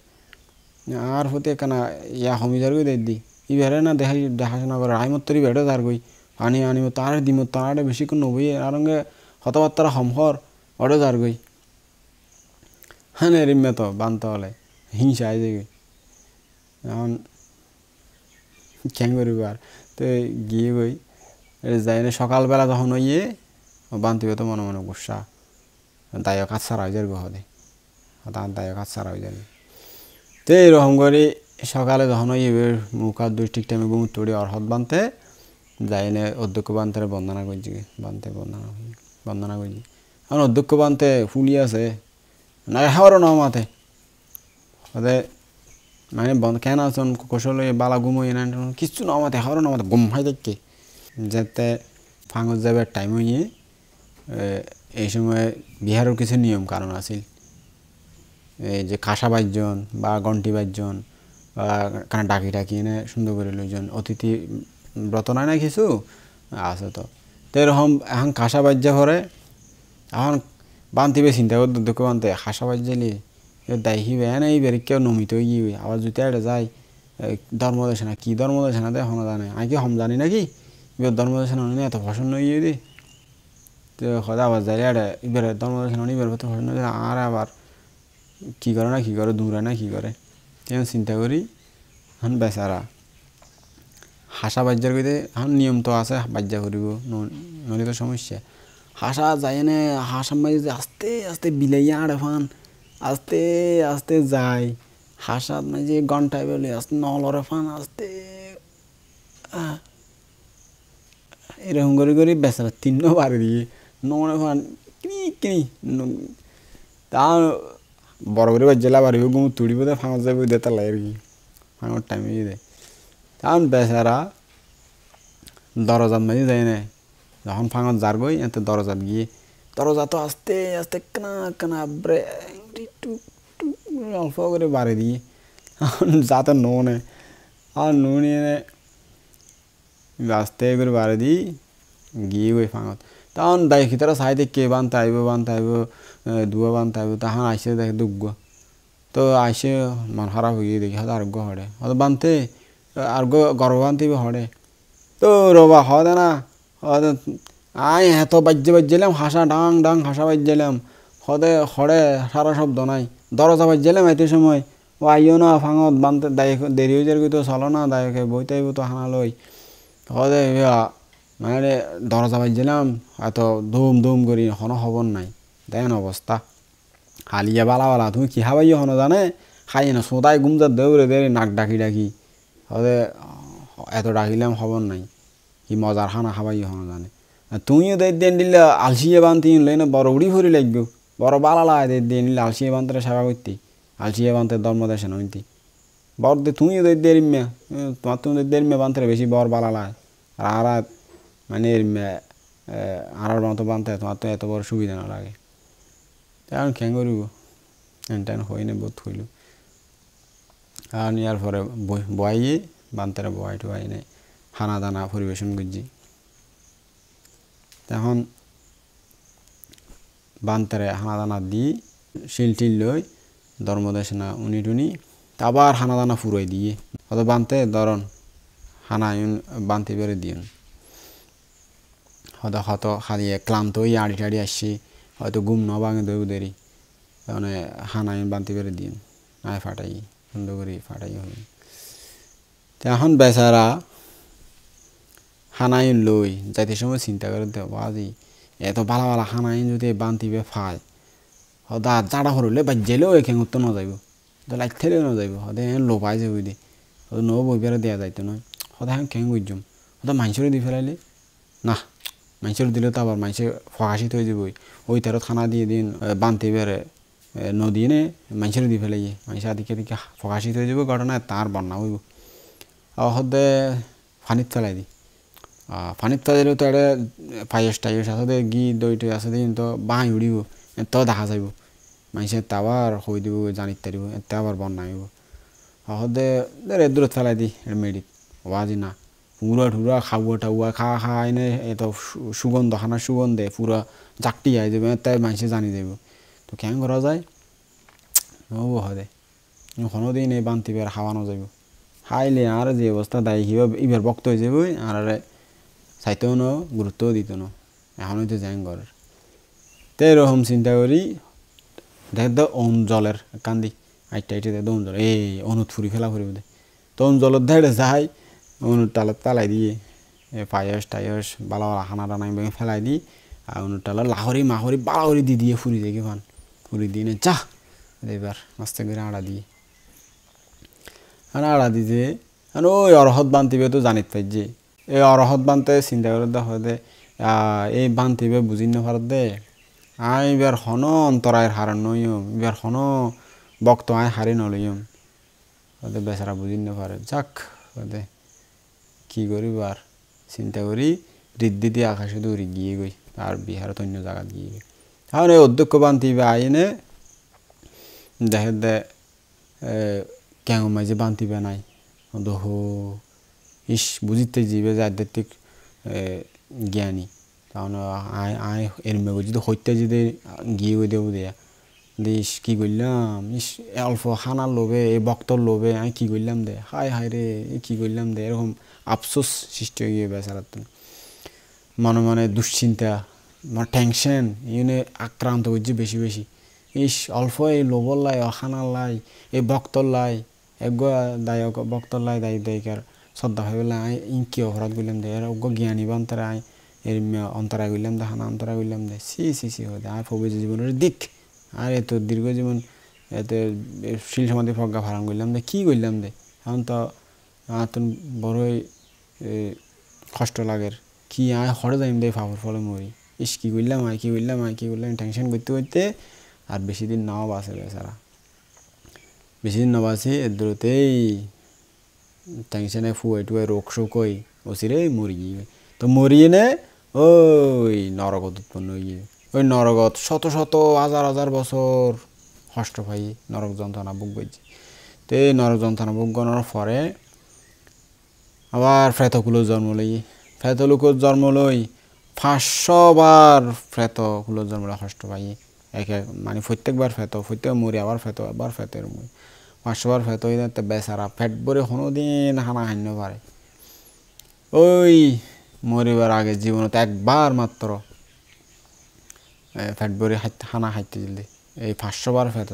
আর হতে কেনা ইয়া হমিজার গই দি ইবারে না দেখাশোনা করে আইমত্তরি বেড়ে তার গই পানি আনিব তার দিম তার বেশিক্ষণ নবই আর হতবার্তারা হমহর ওটা যার গই হ্যাঁ রিমে তো বানতে হলে হিংসা আই যাই এখন ক্যাং করিব আর তো গিয়ে গই যাই না সকালবেলা যখন ইয়ে বান্তিবে তো মনে মনে গুসা দায়ক হাত সারা হয়ে যার গো হলে তার দায়ক হাত সারা হয়ে যাবে তো এইরকম করে সকালে যখন ইয়ে মুখ হাত দুই ঠিক টাইমে ঘুম তুড়ি অর্হত বানতে যাই না অধ্যক্ষ বানতে বন্দনা করছি বানতে বন্দনা করছি এখন অধ্যক্ষ বানতে ফুলি আছে না হাওয়ারও নাও মাথে ওদের মানে কেন আছেন কৌশল বালা ঘুমোই না কিচ্ছু নাও মাথে হাওয়ারও নাও মাথে ঘুম হয় দেখকে যাতে ফাঙত যাবার টাইম হইয়ে এই সময় বিহারের কিছু নিয়ম কারণ আছিল এই যে কাঁসা বাজ্যন বা ঘণ্টি বাজ্যন বা কানা ডাকি ডাকি এনে সুন্দর করে লইজন অতিথি ব্রত নাই না কিছু আছে তো এরকম এখন কাঁসা বাজ্যা ভরে এখন বান্তিবে চিন্তা করতে দুঃখ বানতে কাঁসা বাজ্যালি দায়িবে এনে এই বেরিক কেউ নমিত গিয়ে আবার জুতে এটা যায় ধর্মদেশনা কি ধর্মদেশনা দেয় হন জানে আমি কি হম জানি নাকি এবার ধর্মদেশনা নিয়ে এত পছন্দ গিয়ে দি তো সদা আবার যাই এটা এবারে ধর্মদেশনা নিয়ে বেরোতে পছন্দ আর আবার কী করে না কী করে দূরে না কী করে তেমন চিন্তা করি এখন বেচারা হাসা বাজ্যার কইতে এখন নিয়ম তো আছে বাজ্যা করিব নইলে তো সমস্যা হাসা যায় না হাসার মাঝে আস্তে আস্তে বিলাইয়া আড়ে ফান আস্তে আস্তে যায় হাসার মাঝে ঘন্টায় বলে আস্তে নলরে ফান আস্তে এরকম করে করি বেচারা 3 বারে দিয়ে নড়ে ফান কিনি কিনি তা বড় করে জেলা বাড়িব গুম তুড়িব দে ফাঁক যাবে দেতা লাগে আর কি ফাঁকর টাইমে দেয় তখন বেচারা দরজাত মাঝে যায় না যখন ফাঁকত যার গই এতে দরজাত গিয়ে দরজা তো আস্তে আস্তে কানা কানা ব্রে টুক টুক অল্প করে বাড়ি দিয়ে যাতে নে আর নিয়ে আস্তে করে বাড়ি দিই গিয়ে ওই ফাঁকত তখন দেখি তারা চাই দেখে বানতে আইব দুয়া বানতে আইব তখন আইসে দেখে দুগ্গ তো আইসে মন খারাপ হয়ে দেখি হয়তো আরোগ্য হড়ে হয়তো বানতে আরোগ্য গর্ব বানতে হড়ে তো রবা হদে না হদে আই এত বাজ্যেলাম হাসা ডাং ডাং হাসা বাজ্যেলাম হদে হরে সারা শব্দ নাই দরজা বাজ্যেলাম এত সময় ও আইও না ফাঙত বানতে দায়ক দেরি হয়ে যাবে তো চলো না দায়কে বইতে তো হানা লই হদে মানে দরজা বাজ্যেলাম এত ধুম ধুম করি হন খবর নাই দেন অবস্থা হালিয়া বালা তুমি কি হাবাইও হন জানে খাই না সোদাই গুমজা দৌড়ে দে নাক ডাকি ডাকি হদে এত ডাকিলাম খবর নাই কি মজার খানা খাবাইও হন জানে তুমিও দেন দিলে আলসিয়ে বানতি লই না বড় উড়ি ভরি লাগবে বড় বালা লাই দিয়ে নিলে আলসিয়ে বানতে সেবা করতে আলসিয়ে বানতে ধর্ম দেশে নইতি বর দে তুমিও দেরিম্যা তোমার তুমি দেরিম্যা বানতে বেশি বর বালা লাই আর মানে আর মতো বানতে তোমার তো এত বড় সুবিধা না লাগে এখন খেয়ে করিব এনটেন হই না বোধ হইল আর ইয়ার পরে বয়াইয়ে বানতারা বয়াই টুয়াই নেই খানা দানা পরিবেশন করছি এখন বানতারে হানা দানা দি শিল টিল লই ধর্মদেশ না উনি টুনি আবার হানা দানা ফুরাই দিয়ে হয়তো বানতে ধরন হানা বানতে বেড়ে দিন হয়তো খালি ক্লান্ত হয়ে আড়ি টাড়ি আসছি হয়তো ঘুম ন ভাঙে দৌ দেরি মানে হানা বানতে বেড়ে দিন আয় ফাটাই সুন্দর করে ফাটাই হবে এখন বেচারা হানাইন লই যাইতে সময় চিন্তা করে দেব আজি এত ভালো ভালো হানাইন যদি বান্তিবে ফায় হদা জাড়া হরলে বাজ্যালেও এখানে উত্তর ন যাইব তো লাইট থেলেও ন যাইব হদে লোপাই যাবো দি হয়তো নো বই বেড়ে দেওয়া যাইতো নয় হদা এখন খেয়ে বুঝছম হয়তো মাংসরে দি ফেলাইলে না মাংসরে দিলে তো আবার মাংসে ফকাশিত হয়ে যাবই ওই তেরো খানা দিয়ে দিন বানতে বেড়ে নদী নে মাংসরে দি ফেলাইয়ে মাংস দিকে দিকে ফকাশিত হয়ে যাবো ঘটনা তার বন্যা হইব হদে ফানিত ফেলাই দি ফানিত ফেলাইলেও তো এটা পায়েস টাইস আসতে ঘি দই টই আসতে তো বাঁই উড়িব তো দেখা যাইব মাংসে আবার হই দিব জানিত তারিব এতে আবার বন্যা হইব হদে দূরত ফেলাই দি মেডিত ওয়াজি না পুরা ঠুরা খাওয়া টাওয়া খা এনে এত সুগন্ধ খানার সুগন্ধে পুরা জাকটি আই যাবে তাই মাংসে জানি যাব তো কেন করা যায় নব হদে কোনোদিন এই বান্তিবার খাওয়ানো যাইব খাইলে আর যে অবস্থা দায়ী কিবা ইবার বক্ত হয়ে যাবে আর চাইতেও ন গুরুত্বও দিত না এখন হয়তো যাই ঘরের তো এরকম চিন্তা করি দেখ তো জলের কান্দি আইটা আইটে দেখ জল এই অনুত ফুরি ফেলা ফুরি দে তো জলের ধারে যাই অনুর তালত পেলাই দিয়ে পায়স টায়স বালা বালা খানা টানা ফেলাই দিই আর অনুর তালত লাহরি মাহরি বালাহরি দিয়ে ফুরি দেখি ফান ফুরি দিয়ে নে চা এবার আস্তে করে আড়া দিয়ে আড়া দিতে ওই অরহত বান্তিবে তো জানিত পাই যে এই অরহত বানতে চিন্তা করে দেখা দে এই বান্তিবে বুঝি না পার দে আই এবার হন অন্তরায়ের হারান নইম এবার হন বক্ত আয় হারি নলইম ওদের বেচারা বুঝি না পারে যাক ওদের কি করিব আর চিন্তা করি রিদ্ধি দিয়ে আকাশে দৌড়ি গিয়ে গই আর বিহারত অন্য জায়গা গিয়ে গই এখন এই অধ্যক্ষ বান্তিবে আইনে দেখে দে কেন মাঝে বান্তিবে নাই দহ ইস বুঝিতে যাবে যে আধ্যাত্মিক জ্ঞানী তাহলে আয় এর মেয়ে যদি হত্যা যদি গিয়ে গই দেবো দেয়া দিস কী করলাম ইস অল্প খানার লোভে এই বক্তর লোভে আমি কী করলাম দে হায় হায় রে কী করলাম দে এরকম আফসোস সৃষ্টি হয়ে গিয়ে বেচারার মনে মনে দুশ্চিন্তা মানে টেনশন ইউনে আক্রান্ত করছে বেশি বেশি ইস অল্প এই লোভর লাই অখানার লাই এই বক্তর লাই এগো দায়ক বক্তর লাই দায়ী দায়িকার শ্রদ্ধা হয়ে গেলে আই ইনকি অপরাধ করলাম দে এর অজ্ঞ জ্ঞানী বা অন্তরা আই এর অন্তরায় করলাম দে হানা অন্তরায় করলাম দে সি হয়ে আয় প্রভৃতি জীবনের দিক আর এত দীর্ঘ জীবন এতে শিল সমাধি প্রজ্ঞা ভাড়ান করলাম দে কী করলাম দে এখন তো বড়ই কষ্ট লাগের কি আয় হরে যাইম দে ফাফর ফলে মরি ইস কী করলাম টেনশন করতে করতে আর বেশি দিন নাও বাঁচে বেচারা বেশি দিন না বাঁচে এর দূরতেই টেনশনে ফুয়াই টুয়াই রোগ শোক হই ওসিরে মরি গিয়ে তো মরিয়ে নে ওই নরগত উৎপন্ন হয়ে ওই নরগত শত শত হাজার হাজার বছর কষ্ট পাই নরক যন্ত্রণা ভোগ করছি তো এই নরক যন্ত্রণা ভোগ করার পরে আবার ফ্রেতকুলোর জন্ম লই 500 বার ফ্রেতকুলোর জন্ম লই কষ্ট পাই এক মানে প্রত্যেকবার প্রত্যেক মরি আবার ফেতের মরি 500 বার ফেত হয়ে বেচারা ফেট ভরে কোনোদিন হানা হান্য পারে ওই মরিবার আগে জীবনত একবার মাত্র ফ্যাট ভরে হানা খাইতে দিলে এই 500 বার ফেতো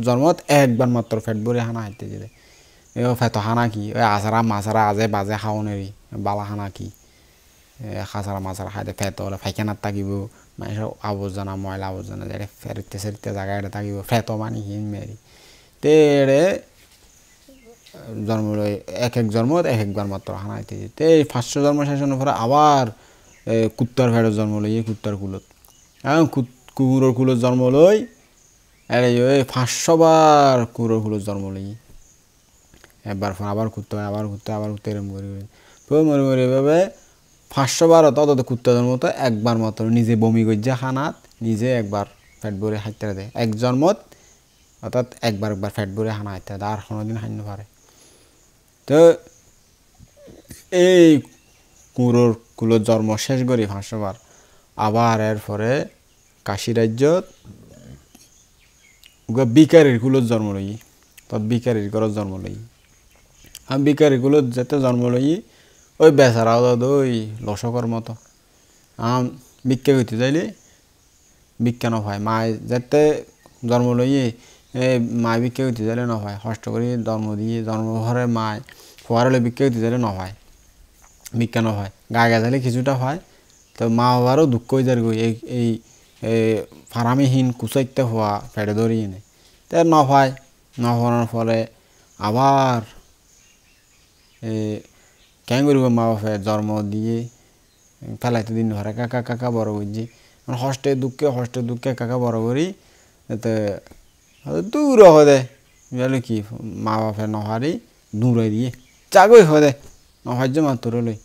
জন্মত একবার মাত্র ফ্যাট ভরে হানা খাইতে দিলে এই ফেতো হানা কি ওই আসারা মাসারা আজে বাজে খাওনেরই বালা হানা কি খাসারা মাসারা খাইতে ফেতো হলে ফাইখানাত থাকিব মানুষের আবর্জনা ময়লা আবর্জনা যেটা ফেরতে সেরতে জায়গাটা থাকিব ফেতো মানে হিন মেরি তেড়ে জন্ম এক জন্মত একবার মাত্র হানা খাইতে দিতে এই 500 জন্ম শেষের পরে আবার কুত্তার ফেটের জন্ম লই কুত্তার কুলত এখন কুকুরের কুলত জন্ম লই আরে ওই 500 বার কুকুরের কুলত জন্ম লই একবার আবার কুত্তা এরম করি মরে মরে এভাবে 500 বার তত কুত্তা জন্মত একবার মাত্র নিজে বমি গজ্জা খানাত নিজে একবার ফ্যাট ভরে খাইতে দেয় এক জন্মত অর্থাৎ একবার ফ্যাট ভরে খানা খাইতে দেয় আর কোনোদিন খাইতে পারে তো এই কুকুরের কুলত জন্ম শেষ করি 500 বার আবার এরপরে কাশী রাজ্যত বিকারির কুলত জন্ম লই তত বিকারির ঘরত জন্ম লই আমি বিকারির কুলত যেতে জন্ম লই ওই বেচারাও ওই লসকর মতো ভিক্ষা করতে যাইলে ভিক্ষা নয় মায় যেতে জন্ম লই মায় ভিক্ষা করতে যাইলে নয় কষ্ট করে জন্ম দিয়ে জন্মঘরে মায় ফোয়ারে ভিক্ষা করতে যাইলে নয় ভিক্ষা নয় গায়ে গা যাইলে কিছুটা হয় তো মা বাবারও দুঃখ হয়ে যায় এই ফারামিহীন কুচাইতে হওয়া ফেটে ধরিয়ে নেই তো নয় নহওয়ার ফলে আবার কেন করব মা বাপে জন্ম দিয়ে ফেলাইতে দিন ধরে কাকা কাকা বড় করছি হস্তে দুঃখে কাকা বড় করি এতে দূর হদে বলে কি মা বাপে নহারি দূরে দিয়ে চাগই হদে নহার্য মাত্র লই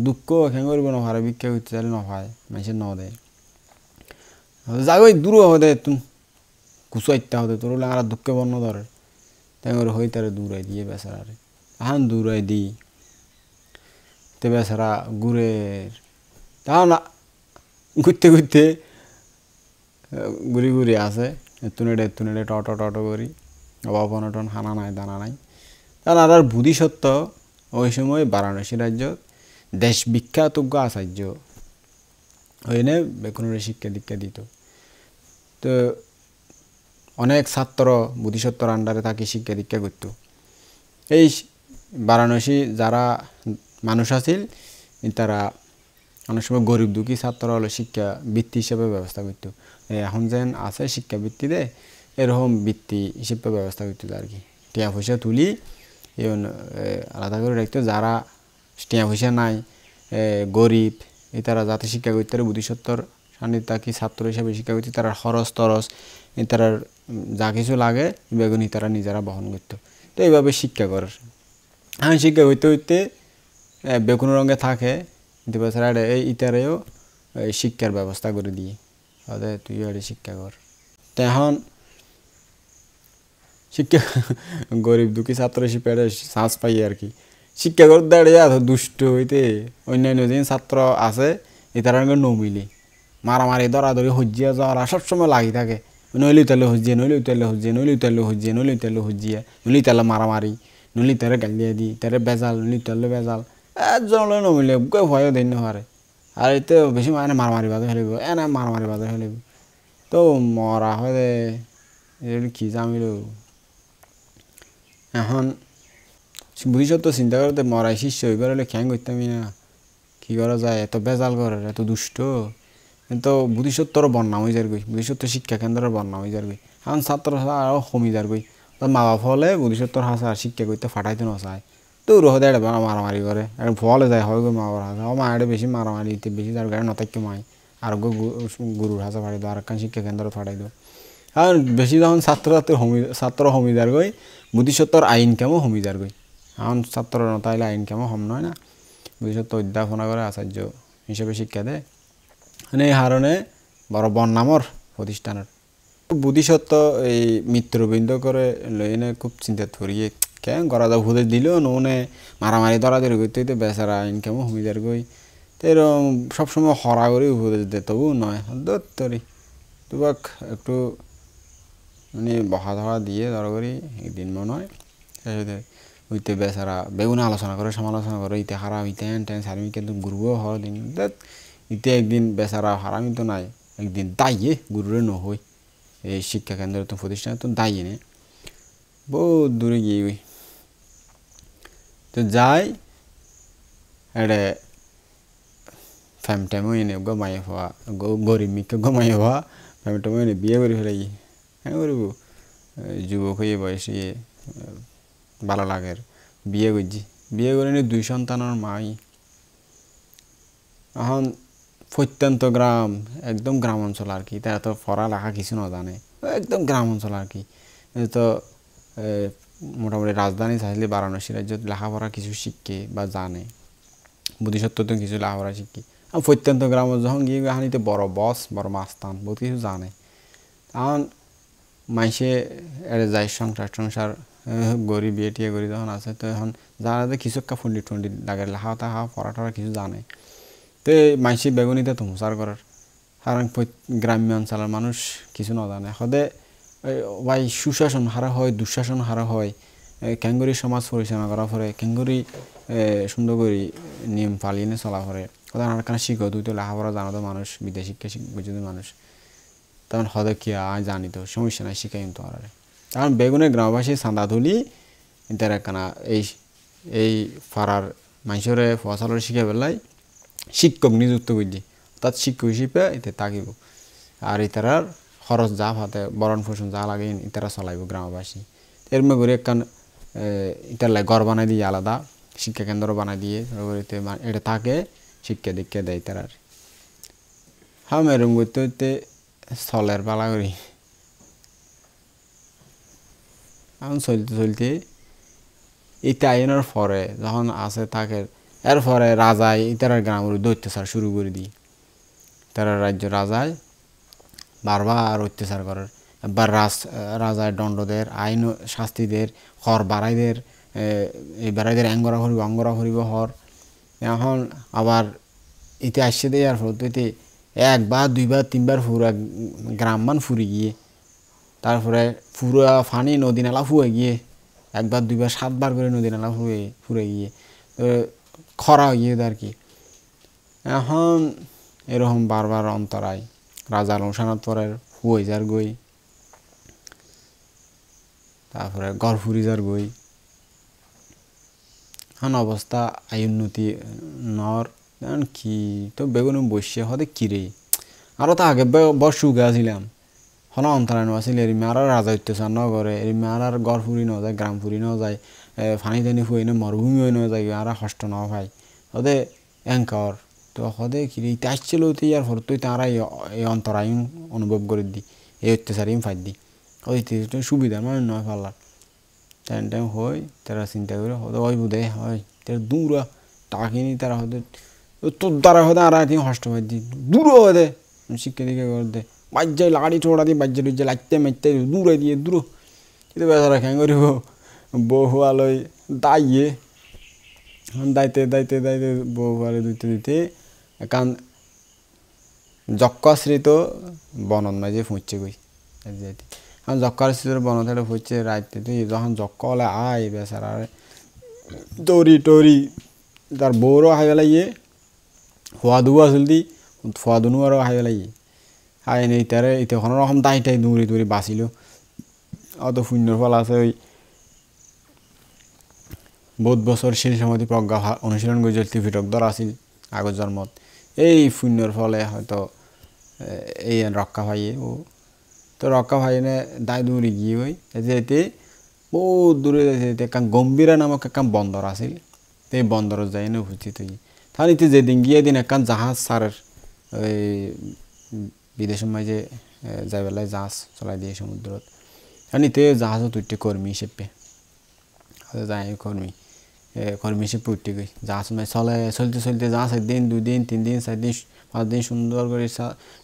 দুঃখ কেন করব নহারে ভিক্ষা করতে চাইলে নহায় মানুষে ন দেয় যাগই দূর হদে তুমি কুচাইতে হদে তোর আর দুঃখে বর্ণ ধরে তাই হই তারে দূরে দিয়ে বেচারে এখন দূরে দিই তে বেচারা ঘুরের তাও না ঘুরতে ঘুরতে ঘুরি আছে এতুনেড়ে টটো করি অভাব অনটন হানা নাই দানা নাই তার আর বুদ্ধিসত্ত্ব ওই সময় বারাণসী রাজ্য দেশ বিখ্যাত আচার্য ওইনে বেকুনের শিক্ষা দীক্ষা দিত তো অনেক ছাত্র বুদ্ধিসত্ত্বর আন্ডারে তাকে শিক্ষা দীক্ষা করত এই বারাণসী যারা মানুষ আছিল তারা অনেক সময় গরিব দুঃখী ছাত্র হলো শিক্ষা বৃত্তি হিসেবে ব্যবস্থা করতো এখন যেন আছে শিক্ষা বৃত্তিতে এরকম বৃত্তি হিসেবে ব্যবস্থা করতো আর কি টিয়া পয়সা তুলি আলাদা করে রাখতো যারা টিয়া পয়সা নাই গরিব তারা যাতে শিক্ষা করতে পারে বুদ্ধিসত্ত্বর সান্নিধ্য থাকি ছাত্র হিসাবে শিক্ষা করতে তারা খরচ তরচ তারা যা কিছু লাগে বেগুনি তারা নিজেরা বহন করতো তো এইভাবে শিক্ষা করে এখন শিক্ষা হইতে হইতে বেগুন রঙে থাকে কিন্তু বেচারা এই ইতারেও শিক্ষার ব্যবস্থা করে দিয়ে তুই এটা শিক্ষা কর তো এখন শিক্ষা গরিব দুঃখী ছাত্র হিসেবে শ্বাস পাই আর কি শিক্ষা করতে দাঁড়িয়ে এত দুষ্ট হইতে অন্যান্য যে ছাত্র আছে ইতার নমিলে মারামারি দরাদরি হজ্জিয়া যাওয়ার সবসময় লাগি থাকে নইলে তাহলে হজ্জিয়ে নইলে তাহলে মারামারি নইলে তারে গালিয়ে দি তারে বেজাল নইলে তাহলে বেজাল একজনলে নমিলে ভয়ও দিন হারে আর এতে বেশি মানে মারামারি বাজে ফেলিব মারামারি বাজে ফেলিব তো মরা হয় কি জামিল এখন বুঝিসত্ত্ব চিন্তা করতে মরাই শিষ্য এবার হলে খ্যাং করতামই না কি করা যায় এত বেজাল করে এত দুষ্ট কিন্তু বুদ্ধিসত্ত্বর বন্যা হয়ে যার গই বুদ্ধিসত্ত্ব শিক্ষা কেন্দ্রের বন্যা হয়ে যার গই এখন ছাত্র আরও কমি যার গই তার মা বাপ হলে বুদ্ধিসত্ত্বর হাসা আর শিক্ষা করতে ফাটাইতে নচায় তো রোহদে এটা মারামারি করে আর ফলে যায় হয় গো মা বাবার হাসা মা এটা বেশি মারামারি দিতে বেশি যার গাড়ি নথাক্য মাই আর গুরুর হাসা ফাটাই দেবো আর একখান শিক্ষা কেন্দ্র ফাটাই দেবো আর বেশি যখন ছাত্র হমি যার গই বুদ্ধিসত্ত্বর আইন কেমন হমি যার গই এখন ছাত্র নতাইলে আইন কেমন হম নয় না বুদ্ধিসত্ত্ব অধ্যাপনা করে আচার্য হিসেবে শিক্ষা দেয় এই কারণে বড় বন্যামর প্রতিষ্ঠানের বুদ্ধিসত্ত্ব এই মিত্রবৃন্দ করে লইনে খুব চিন্তা ধরিয়ে কেন করা যাও উপদেশ দিলেও নে মারামারি দরাদরি করতে হইতে বেচারা ইনকামও হুমিদার গই তো এরকম সবসময় হরা করে উপদেশ দে তবু নয় দরি তোমাক একটু মানে বহা ধরা দিয়ে ধরা করি একদিন মনে হয় হইতে বেচারা বেগুনে আলোচনা করে সমালোচনা করে ইতে হারাম ইতে হ্যান সারিমি কিন্তু গুরুও হওয়ার দিন ইতে একদিন বেচারা হারামি তো নাই একদিন দাইয়ে গুরুরে নহই এই শিক্ষা কেন্দ্র তো প্রতিষ্ঠানে তো দাইয়ে নে বহুত দূরে গিয়ে ওই তো যাই এড়ে ফ্যামটামও এনে গমাই হওয়া গরিব মিকে গমাই হওয়া ফ্যামটামও এনে বিয়ে করে ফেলাই হ্যাঁ করব যুবক হয়ে বয়সে ভালো লাগের বিয়ে করছি বিয়ে করে নিয়ে 2 সন্তানের মাই এখন প্রত্যন্ত গ্রাম একদম গ্রাম অঞ্চল আর কি তারা তো পড়ালেখা কিছু না জানে একদম গ্রাম অঞ্চল আর কি তো মোটামুটি রাজধানী চাইলে বারাণসী রাজ্যত লেখাপড়া কিছু শিখে বা জানে বুদ্ধিসত্ত্ব তো কিছু লেখাপড়া শিখে আর প্রত্যন্ত গ্রামে যখন গিয়ে হানিতে বড় বস বড় মাস্তান বহুত কিছু জানে তখন মাইসে এড়ে যায় সংসার গরিব বিয়ে টিয়ে গরিব যখন আছে তো এখন যারা কিছু একটা পণ্ডিত লাগে লেখা তাহা পড়াটা কিছু জানে তো মাইসি বেগুনিতে তো হুঁচার করার কারণ গ্রাম্য অঞ্চলের মানুষ কিছু না জানে সদে ভাই সুশাসন হারা হয় দুঃশাসন হারা হয় কেঙ্গুরি সমাজ পরিচালনা করা পরে কেঙ্গুরি সুন্দর করে নিয়ম পালিয়ে চলা পরে কথা আর কারণ শিখো তুই তো লেখাপড়া জানো তো মানুষ বিদেশি শিখবে মানুষ তখন হদে কি জানি তো সমস্যা নাই শিখাই তো আর কারণ বেগুনের গ্রামবাসী চাঁদা তুলি তারা কেনা এই পাড়ার মানুষের ফসলের শিখে পেলাই শিক্ষক নিযুক্ত করছি অর্থাৎ শিক্ষক হিসেবে এতে থাকিব আর ইতারার খরচ যা হাতে বরণ পোষণ যা লাগে ইতারা চলাইব গ্রামবাসী এর মধ্যে একখান ইতার লাগে ঘর বানাই দিয়ে আলাদা শিক্ষা কেন্দ্র বানাই দিয়ে এটা থাকে শিক্ষা দীক্ষা দেয় তারার হ্যাঁ এরম করতে হইতে চলের পালা করি এখন চলতে ইতে আইনের পরে যখন আছে থাকে এরপরে রাজায় ইতারার গ্রামের অত্যাচার শুরু করে দিই তারা রাজ্য রাজায় বারবার অত্যাচার করার একবার রাজায় দণ্ডদের আইন শাস্তিদের হর বাড়াইদের এই বাড়াইদের অঙ্গরা করিব হর এখন আবার ইতি আসছে দেয় আর ফলতে 1 বার 2 বার 3 বার পুরা গ্রামমান ফুরি গিয়ে তারপরে পুরা ফানি নদী নালা ফুয়ে গিয়ে 1 বার 2 বার 7 বার করে নদী নালা ফুরে গিয়ে খরা হয়ে গিয়ে আর কি এখন এরকম বারবার অন্তরায় রাজার অনুসানাত পরের হুয়ে যার গই তারপরে গড় ফুরি যার গই এখন অবস্থা আই উন্নতি নর কি তো বেগুন বসে হতে কিরে আরও তো আগে বর্ষু গেছিলাম হন অন্তরায় আসলে এরিমে আর রাজা অত্যাচার ন করে এরিমে আর গড় ফুরি ন যায় গ্রাম ফুরি ন যায় ফানি টানি ফুয়ে না মরুভূমি হয়ে ন যায় আর কষ্ট ন ভাই ওদের অ্যাঙ্কর তো হদে কিরে ইতে আসছিল তুই আর হর তুই তারা এই অন্তরায় অনুভব করে দি এই অত্যাচার ফাই দি ওই সুবিধার মানে নয় পাল্লার টাইম হয় তারা চিন্তা করে হয়তো ওই বোধে হয় তারা দূরা টাকিনি তারা হয়তো তোর দ্বারা হয়তো আর একদিন কষ্ট পাই দি দূরও হদে শিক্ষা দীক্ষা করে দে বাজ্যায় লাড়ি ছোড়া দিয়ে বাজ্যা টুজ্জা লাগতে মারতে দূরে দিয়ে দূর কিন্তু বেচারা খেয়ে করিব বহু আলোয় দাইয়ে দাইতে বহু আলো দিতে একান যক্ষাশ্রিত বনত মাঝে ফুঁচছে গই যাইতে এখন যক্ষাশ্রিত বনত হেঁটে ফুঁচছে রাইতে তুই যখন যক্ষ হলে আয় বেচারা টরি তার বউরও হাই বেলাইয়ে খোয়া ধুয়া আসল দি খোয়া ধুনু আরও হাই বেলাইয়ে হাই নেই তারে ইতে কোনো রকম দাইটাই দৌড়ি বাঁচিল অত শূন্যর ফল আছে ওই বহুত বছর সেই সময় প্রজ্ঞা অনুশীলন করে চলতে ভিটকদর আসিল আগর জন্মত এই শূন্যর ফলে হয়তো এই রক্ষা পাইয়ে ও তো রক্ষা পাইনে দায় দৌড়ি গিয়ে ওই যেতে বহুত দূরে যেতে একটা গম্ভীরা নামক একটা বন্দর আসিল তো এই বন্দরত যাই না উপস্থিত হই তাহলে ইতে যেদিন গিয়ে দিন একটা জাহাজ সারের ওই বিদেশের মাঝে যাই বেলায় জাহাজ চলাই দিয়ে সমুদ্রত কারণ ইতে জাহাজও তুইটে কর্মী হিসেবে যাই কর্মী হিসেবে উঠতে গই জাহাজ মাঝে চলতে জাহাজ 1 দিন 2 দিন 3 দিন 4 দিন 5 দিন সুন্দর করে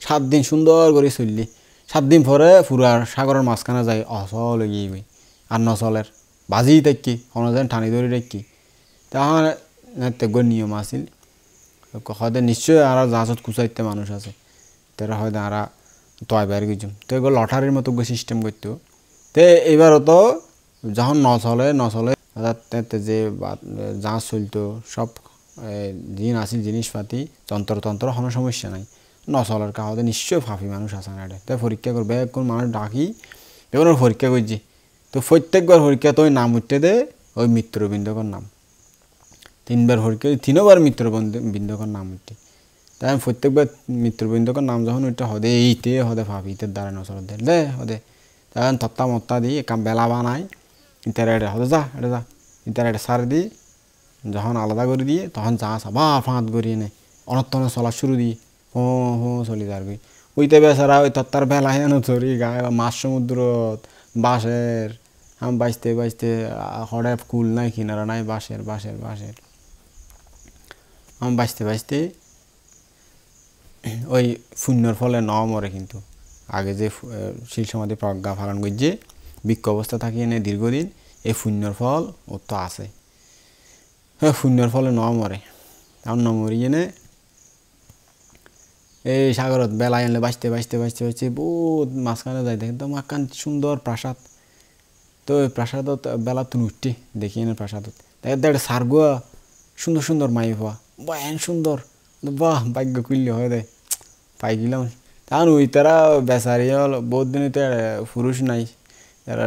7 দিন সুন্দর করে চললি 7 দিন পরে পুরা সাগরের মাঝখানে যাই অচল গিয়ে গই আর নচলের বাজি থাকি কোনো যেন টানি ধরে রাখি তখন তেগুলো নিয়ম আসিল হয়তো নিশ্চয় আর জাহাজত কুচাইতে মানুষ আছে তারা হয়তো আর তয় বাইরে গেছুম তো এগুলো লটারির মতো সিস্টেম করতো তো এবারও তো যখন নচলে তাতে যে জাহাজ চলতো সব দিন আসিল জিনিসপাতি যন্ত্রতন্ত্র কোনো সমস্যা নাই নচলার কাহতে নিশ্চয় ফাঁপি মানুষ আসা না তাই পরীক্ষা করবে কোন মানুষ ডাকি এবার পরীক্ষা করছি তো প্রত্যেকবার পরীক্ষা তো ওই নাম উঠতে দে ওই মিত্রবৃন্দকর নাম 3বার পরীক্ষা 3বার মিত্রবৃন্দকর নাম উঠতে তাই আমি প্রত্যেকবার মিত্রবৃন্দকর নাম যখন উঠতে হদে এইতে হদে ফাঁপিতে দ্বারা নচল দে হদে তখন তত্তা মত্তা দিই কাম বেলা বানাই ইতারা এটা হদে যা এটা যা ইতারা এটা সার দিই যখন আলাদা করে দিয়ে তখন জাহাজ আবার ফাঁদ করিয়ে নেয় অনর্তনে চলা শুরু দিই চলি যার গই ওইতে বেচারা ওই তত্তার বেলা হেন চরি গায়ে মাছ সমুদ্রত বাঁশের আম বাঁচতে হঠাৎ কুল নাই কিনারা নাই বাঁশের আম বাঁচতে ওই শূন্যর ফলে মরে কিন্তু আগে যে শিল সমাধি প্রজ্ঞা পালন করছে বৃক্ষ অবস্থা থাকি এনে দীর্ঘদিন এই শূন্যর ফল ওর তো আছে শূন্যর ফলে মরে তখন মরি এনে এই সাগরত বেলা এনে বাঁচতে বহুত মাঝখানে যাই দেখে একদম একখান সুন্দর প্রাসাদ তো ওই প্রাসাদত বেলা তুন উঠতে দেখি এনে প্রাসাদত দেখে সারগুয়া সুন্দর মাই হওয়া এন সুন্দর বাহ ভাগ্য করলে হয় দে পাই গেলাম তখন ওই তারা বেচারি হল বহুত দিন তো পুরুষ নাই তারা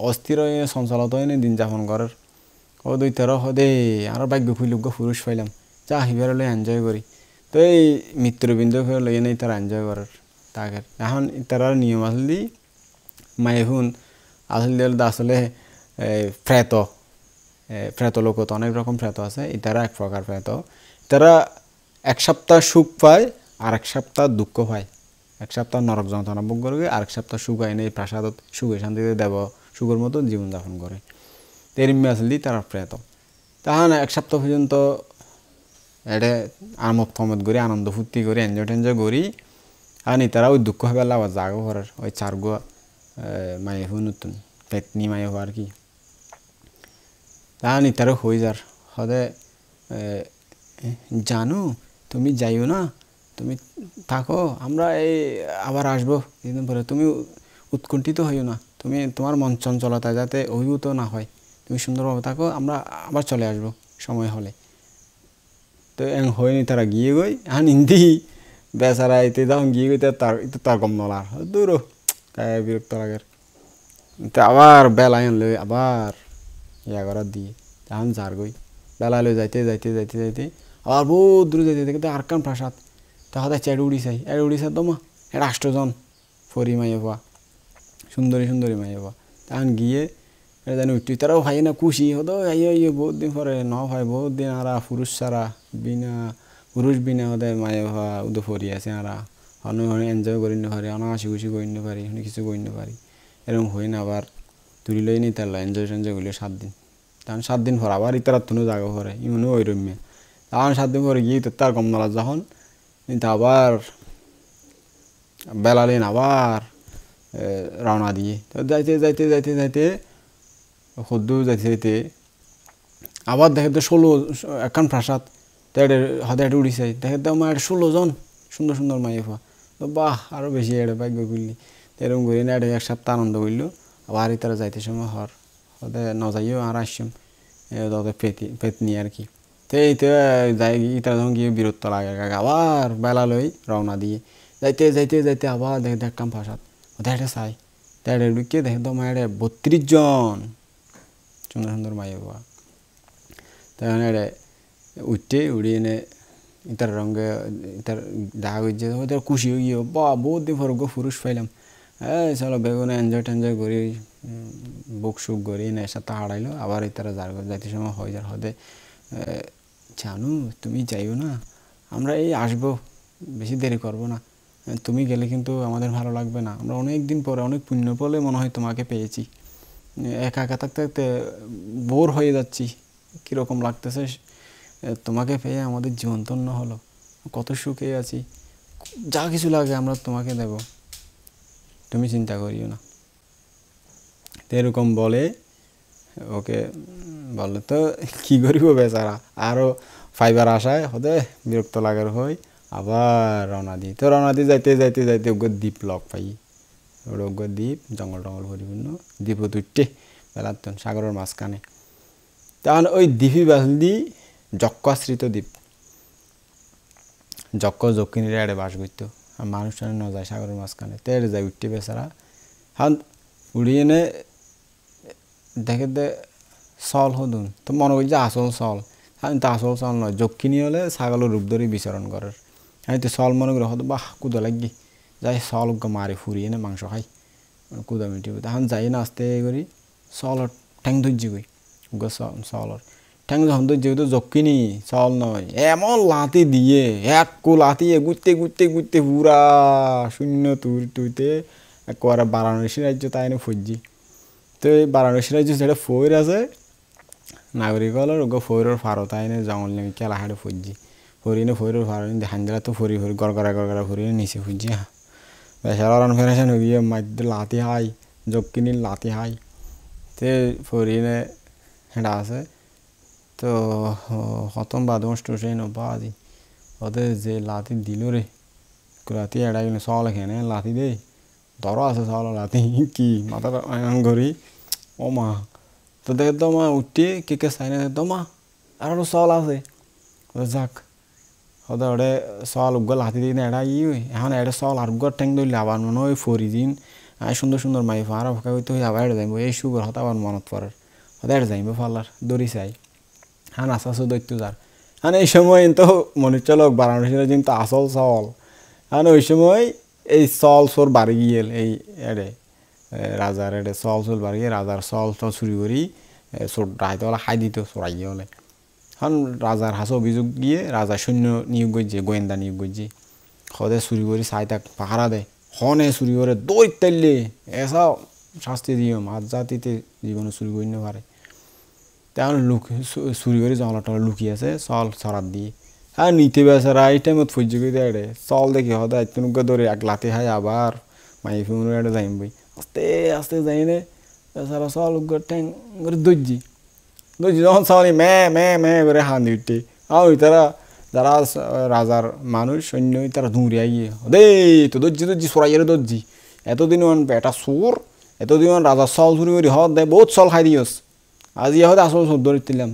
অস্থির হয়ে চঞ্চলত হয়ে দিন যাপন করার ও দুই তেরো হদে আরো ভাগ্য খুলল পুরুষ পাইলাম যা হিবার হলে এনজয় করি তো এই মিত্রবৃন্দ লইয়ে নেই তারা এনজয় করার তাকে এখন তারা নিয়ম আসলে মাইহুন আসলে ফ্রেত লোক তো অনেক রকম ফ্রেত আছে তারা এক প্রকার ফ্রেত তারা 1 সপ্তাহ সুখ পায় আর 1 সপ্তাহ দুঃখ পায় 1 সপ্তাহ নরক যন্ত্রণা ভোগ করে আর 1 সপ্তাহ সুখ হয় এই প্রাসাদত সুখে শান্তিতে দেব সুখের মতো জীবনযাপন করে তেরিম্মে আসলে তারা প্রেত তাহান 1 সপ্তাহ পর্যন্ত এটা আমোদ ফমদ করি আনন্দ ফুর্তি করি এনজয় করি আর তারা ওই দুঃখ বেলা আবার জাগো করার ওই চারগুয়া মায়ে হু নতুন পেতনি মায়ে হওয়া আর কি তাহান তারা হয়ে যার হদে জানো তুমি যাইও না তুমি থাকো আমরা এই আবার আসবো কিছুদিন পরে তুমি উৎকণ্ঠিত হইও না তুমি তোমার মন চঞ্চলতা যাতে অভিভূত না হয় তুমি সুন্দরভাবে থাকো আমরা আবার চলে আসবো সময় হলে তো হয়নি তারা গিয়ে গই এখন হিন্দি বেচারা এতে যখন গিয়ে গই তার কম নলার দূর গায়ে বিরক্ত লাগের তো আবার বেলা লই আবার ইয়া করার দিয়ে তখন যার গই বেলা লই যাইতে আবার বহুত দূরে যাইতে দেখতে আর কান প্রাসাদ তাহলে চেড়ে উড়িছে তোমা এটা 8 জন ফরি মাইয়ে পা সুন্দরী মাইয়ে পা তখন গিয়ে জানি উঠি তারাও ভাই না খুশি হতো আইয়ে বহুত দিন পরে ভাই বহুত দিন আরা পুরুষ ছাড়া পুরুষ বিনা হতে মায়ে ভা উদো ফরি আছে আরা অনেক এনজয় করি না পারি অনাহাসি খুশি করি না পারি কিছু করি না পারি এরকম হই না আবার তুলি লই নি তার এনজয় করলে 7 দিন তখন 7 দিন পর আবার ইতারা তুনো জাগো পরে ইমনও ওই রম্যে তখন 7 দিন পরে গিয়ে তো তার কম নলা যখন কিন্তু আবার বেলালেন আবার রওনা দিয়ে তো যাইতে সদ্য যাইতে আবার দেখে তো 16 একখান প্রাসাদ হদে উড়িছে দেখে তো আমার 16 জন সুন্দর মাইয়ে পা তো বাহ আরো বেশি এটা ভাগ্য করলি এরকম করি না 1 সপ্তাহ আনন্দ করলো আবার তারা যাইতে সময় হদে ন যাইও আর আসছম তাদের পেতনি আর কি তো এই তো যাই তারা যখন গিয়ে বিরক্ত লাগে আবার বেলা লই রওনা দিয়ে যাইতে আবার দেখে দেখতাম প্রাসাদ ওদের চাই তাই ঢুকিয়ে দেখে তো মায়ের 32 জন সুন্দর মাইয়ে বাবা তখন এটা উড়িয়ে এনে ইতার রঙে ইতার দেখা করছে ওদের খুশি হয়ে গিয়ে বহুত দিন পর পুরুষ পাইলাম চলো বেগুনে এনজয় করি বুক সুখ করি নেশাটা হারাইলো আবার ইতারা যাইতে সময় হয়ে যার হদে জানো তুমি যাইও না আমরা এই আসবো বেশি দেরি করবো না তুমি গেলে কিন্তু আমাদের ভালো লাগবে না আমরা অনেক দিন পরে অনেক পুণ্য পরে মনে হয় তোমাকে পেয়েছি একা থাকতে বোর হয়ে যাচ্ছি কীরকম লাগতেছে তোমাকে পেয়ে আমাদের জীবন ধন্য হলো কত সুখে আছি যা কিছু লাগে আমরা তোমাকে দেব তুমি চিন্তা করিও না তো এরকম বলে ওকে বলে তো কী করিব বেচারা আরও ফাইবার আসায় হদে বিরক্ত লাগার হয় আবার রওনা দিই তো রওনা দিয়ে যাইতে ওগো দ্বীপ লগ পাই ওগো দ্বীপ জঙ্গল টঙ্গল পরিপূর্ণ দ্বীপ তুইটে বেলাতন সাগরের মাঝখানে তখন ওই দ্বীপই বাসল দি যক্ষাশ্রিত দ্বীপ, যক্ষ যক্ষিণীরা এড়ে বাস করতো, আর মানুষ ন যায় সাগরের মাঝখানে, তো এড়ে যায় উঠতে বেচারা। হ্যাঁ উড়িয়ে এনে দেখে দে চল হদুন, তো মনে করি যে আসল চল, আমি তো আসল চল নয়, যক্ষিণী হলে ছাগলের রূপ ধরে বিচরণ করার। আমি তো চল মনে করি হয়তো বাহ কুদা লাগি, যাই চল মারি ফুরিয়ে এনে মাংস খাই, কুদা মিটিব। তখন যাই না আস্তে করি চলর ঠ্যাং ধৈর্য কই চলর ঠ্যাং যখন ধৈর্য তো যক্ষিণী চল নয়, এমন লাথি দিয়ে এক লাথি ঘুরতে ঘুরতে ঘুরতে পুরা শূন্য তুইতে একবারে বারাণসী রাজ্য তাই না ফুজি। তো এই বারাণসী রাজ্য যেটা ফৈর আছে নাগরিকলের ওগো ফৈরের ফারো তাই না জঙ্গল নেমে খেলা হাড়ে ফুজি, ফরিনে ফৈরের ফারো হাঞ্জালা তো ফরি ফরি গড়গড়া গড়গড়া ফরিনে নিচে ফুজি। হ্যাঁ বেচারা রান ফেরাছেন হয়ে মাধ্যে লাথি হাই যক্ষিণীর লাথি হাই, তে ফরিনে হেঁটা আছে। তো হতম বাদমষ্ট সেই নবাদি ওদের যে লাথি দিল রে, লাথি এড়াই গেলে চল এখানে লাথি দে ধরো আছে চল লাথি কি মাথা ঘড়ি ও মা। তো দেখে তো মা উঠে কে কে চাই না তো মা আরো চল আছে যাক হতে ওটা চল উগ্র লাথি দিয়ে এড়া এখন এটা চল আর উগ্র ঠ্যাং ধরলে আবার মনে হয় ফরি দিন সুন্দর সুন্দর মাই ফারা ফাঁকা হইতে হয়ে আবার এড়ে যাইব এই সুগর হতে আবার মনত পড়ার হতে এড়ে যাইব ফালার দড়ি চাই। হ্যাঁ আসাসো দৈত্য যার হ্যাঁ এই সময় তো মনে চলক বারাণসীরা কিন্তু আসল চল। হ্যাঁ ওই সময় এই চল সোর বাড়ি গিয়েল এই এড়ে রাজার এড়ে চল চল বাড়ি গিয়ে রাজার চল চল চুরি করি চোর রাইতে হলে খাই দিত চোরাই গিয়ে হলে। হ্যাঁ রাজার হাসে অভিযোগ গিয়ে রাজা সৈন্য নিয়োগ করছে গোয়েন্দা নিয়োগ করছে সদে চুরি করি চাই তাক পাহারা দেয় হনে চুরি করে দই তেললে এসাও শাস্তি দিও মাছ জাতিতে জীবনে চুরি করি না পারে। তেমন চুরি করে জঙ্গলা টলা লুকিয়ে আছে চল ছড়াত দিয়ে হ্যাঁ নিতে বেচারা এই টাইমত ফজ্জি করে দেয় চল দেখি হতে একটুনুকে ধরে এক লাতে খাই আবার মাই ফিমুর এটা যাইম বই আস্তে আস্তে যাই নে বেচারা চল ট্যাং করে দর্জি দর্জি যখন চাওয়ানি মে মে মে করে হান দিতে আর ওই তারা যারা রাজার মানুষ সৈন্য তারা দৌড়িয়ে গিয়ে দে তো দর্জি দর্জি সরাইয়ের দর্জি এতদিন এটা চোর এতদিন রাজার চল চুরি করি হত দেয় বহুত চল খাই দিয়স আজ ইয়ে হয়তো আসল চোর ধরে দিলাম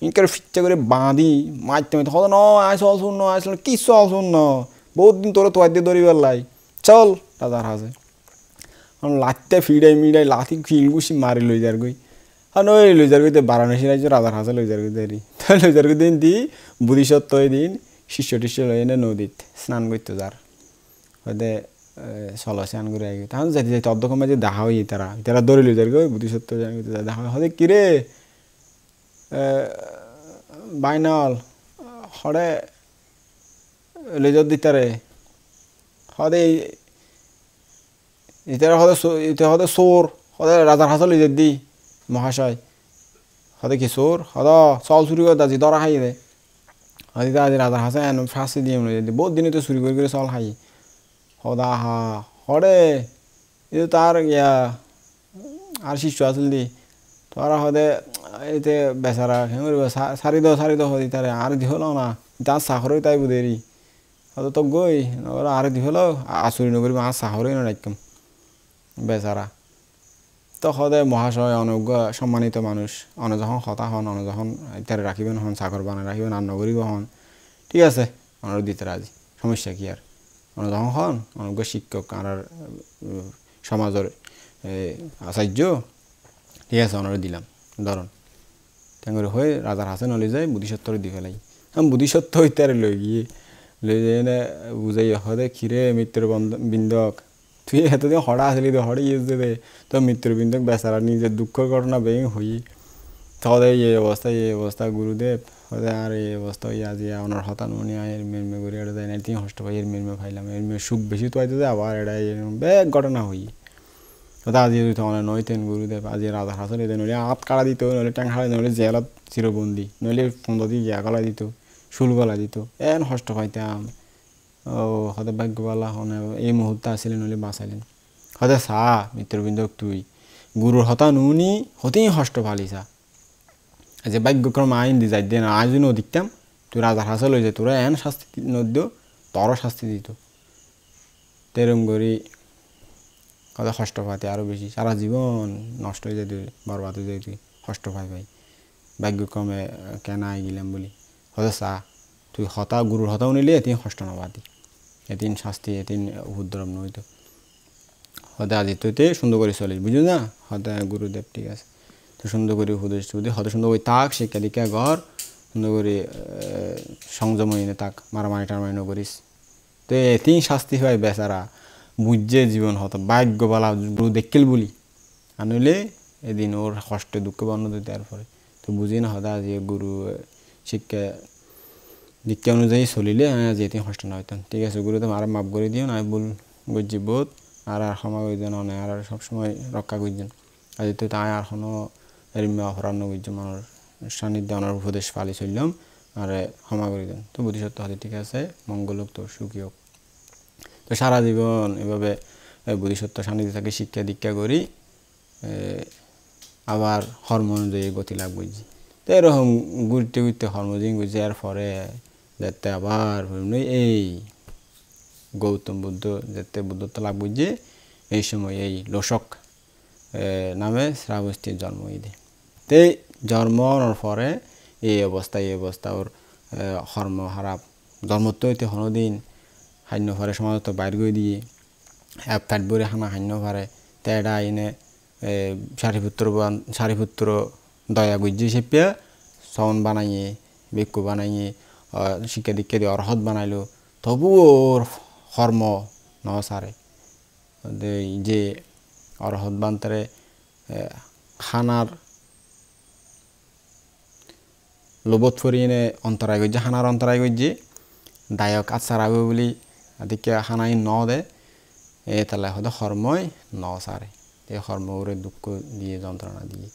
ইনকার ফিচ্চা করে বাঁধি মারতে মারতে হতো ন আয় চল শুন আয় চল কি চল শুন বহুত দিন তোরা তোয়ার দিয়ে দড়ি বেলাই চল রাজার হাসে লাতে ফিডাই মিডাই লাথি খিলগুছি মারি লই যার গই হ্যাঁ ওই লই যার গইতে বারাণসী রাজ্য রাজার হাসে লই যার গইতে লই যার দিন দি বুধিসত্ত্ব দিন শিষ্য টিষ্য লই এনে নদীত স্নান করতে যার হয়তো চলো স্নান করে আগে তখন যাইতে যাইতে অর্ধক্ষণ যে দেখা হই তারা তারা দৌড়ে লই যার গই বুধিসত্ত্ব দেখা হয় হতে কিরে বাইনাল হরে লেজর দিতারে হদে ইতারা হদে ইতে হদে চোর হদে রাজার হাসা লেজর দি মহাশয় হদে কি চোর হদ চল চুরি করে দাজি দরা খাই দে হদি আজি রাজার হাসা এন ফাঁসি দিয়ে লেজর দি বহুত দিনে তো চুরি করে চল খাই হদা হা হরে ಇದು তার ইয়া আর শিষ্য আসল দি তোরা হদে এতে বেচারা সারি দাও হদি তারে আর দি হলো না তার সাহরই তাই বুদেরি হয়তো তো গই ওরা আর দি হলো আসুরি নগরী আর সাহরই না রাখতাম বেচারা তো হদে মহাশয় অনজ্ঞ সম্মানিত মানুষ অন যখন হতা হন অন যখন ইতারে রাখিবেন হন সাগর বানায় রাখিবেন আর নগরী হন ঠিক আছে অনর দিতে রাজি সমস্যা কি আর অন যখন হন অনজ্ঞ শিক্ষক আর সমাজের আচার্য ঠিক আছে অনরে দিলাম ধরন তেমন হয়ে রাজার হাসে নলে যায় বুদ্ধিসত্ত্বরে দি ফেলাই আমি বুদ্ধিসত্ত্ব ইত্যাদি লই গিয়ে লই যাই এনে বুঝাই হদে খিরে মৃত্যুর বিন্দক তুই এতদিন হড়া আসলি তো হড়ে ইউজ দেবে তো মৃত্যুর বিন্দক বেচারা নিজের দুঃখের ঘটনা বেয়ে হই তবে এই অবস্থা গুরুদেব হদে আর এই অবস্থা আজি ওনার হতান মনে হয় এর মেরমে করে এটা যায় না তিন হষ্ট পাই এর মেরমে ফাইলাম এর মেয়ে সুখ বেশি তো আইতে যায় আবার এটা বেগ ঘটনা হই আজি তো অনেক নইতেন গুরুদেব আজি রাজার হাসলে নইলে হাত কাড়া দিত নইলে ট্যাং হারাই নইলে জেলত চিরবন্দি নইলে ফোন দিয়ে গিয়া গলা দিত শুল গলা দিত এন হষ্ট পাইতাম ও হতে ভাগ্যবালা হনে এই মুহূর্তে আসলে নইলে বাঁচাইলেন হতে চা মৃত্যুবিন্দক তুই গুরুর হতা নুনি হতেই হষ্ট ফালিসা যে ভাগ্যক্রম আইন দি যাই দিয়ে না আজ যদি দেখতাম তুই রাজার হাসে লই যে তোরা এন শাস্তি নদ্য তর শাস্তি দিত তেরম করি কথা কষ্ট পাতে আরও বেশি সারা জীবন নষ্ট হয়ে যায় বরবাদ হয়ে যায় তুই কষ্ট পাই ভাই ভাগ্যক্রমে কেন গেলাম বলি হতে চা তুই হতা গুরুর হতাও নিলে এতিন কষ্ট নবাদি এতিন শাস্তি এতিন উপদ্রব নইতো হতে আদিত্যতে সুন্দর করে চলিস বুঝো না হতে গুরুদেব ঠিক আছে তো সুন্দর করে উপদেশ যদি হতে সুন্দর করে তাক শিক্ষা দীক্ষা ঘর সুন্দর করে সংযম এনে তাক মারামারি টারামারি নকরিস তো এতিন শাস্তি হয় বেচারা বুঝছে জীবন হতো ভাগ্য বলা গুরু দেখিল বলি আনলে এদিন ওর কষ্টে দুঃখ বর্ণ দিতে পরে তো বুঝি না হতা যে গুরু শিক্ষা দীক্ষা অনুযায়ী চলিলে যে এতিন কষ্ট না হইতেন ঠিক আছে গুরু তো আর মাফ করে দিও না ভুল বুঝছি বোধ আর ক্ষমা করে দেন অনেক আর সবসময় রক্ষা করছেন আর যেহেতু তাই আর কোনো এরিমা অপরাহ্ন করছে মানুষ সান্নিধ্যে ওনার উপদেশ পালি চললাম আর ক্ষমা করে দেন তো বুদ্ধিসত্ত্ব হাতে ঠিক আছে মঙ্গল হোক তো সুখী হোক তো সারা জীবন এভাবে বুদ্ধিসত্ত্ব সান্নিধ্যে থাকে শিক্ষা দীক্ষা করি আবার কর্ম অনুযায়ী গতি লাভ করছি তো এরকম ঘুরতে ঘুরতে কর্মজীবী করছে এর পরে যেতে আবার এই গৌতম বুদ্ধ যেতে বুদ্ধত্ব লাভ করছে এই সময় এই লোশক নামে শ্রাবস্তীর জন্ম দেয় তো জন্মর পরে এই অবস্থা ওর কর্ম খারাপ জন্মত্ব হইতে কোনোদিন খান্য ফারে সমাজত বাইর করে দিয়ে এক ফ্যাট বরে খানা খান্য ফারে তেডা এনে সারিপুত্র দয়া গুজ্জি সেপিয়া সন বানাইয়ে ভিক্ষু বানাইয়ে শিক্ষা দীক্ষা দিয়ে অরহত বানাইলো তবুও ওর কর্ম নসারে যে অরহত বান্তরে খানার লোবত ফরিয়ে অন্তরায় গজ্জে খানার অন্তরায় গজ্জে দায়ক আচার আগে বলি আদিকে খানাই ন দে তাহলে হয়তো কর্মই নসারে এই কর্ম ওরে দুঃখ দিয়ে যন্ত্রণা দিয়ে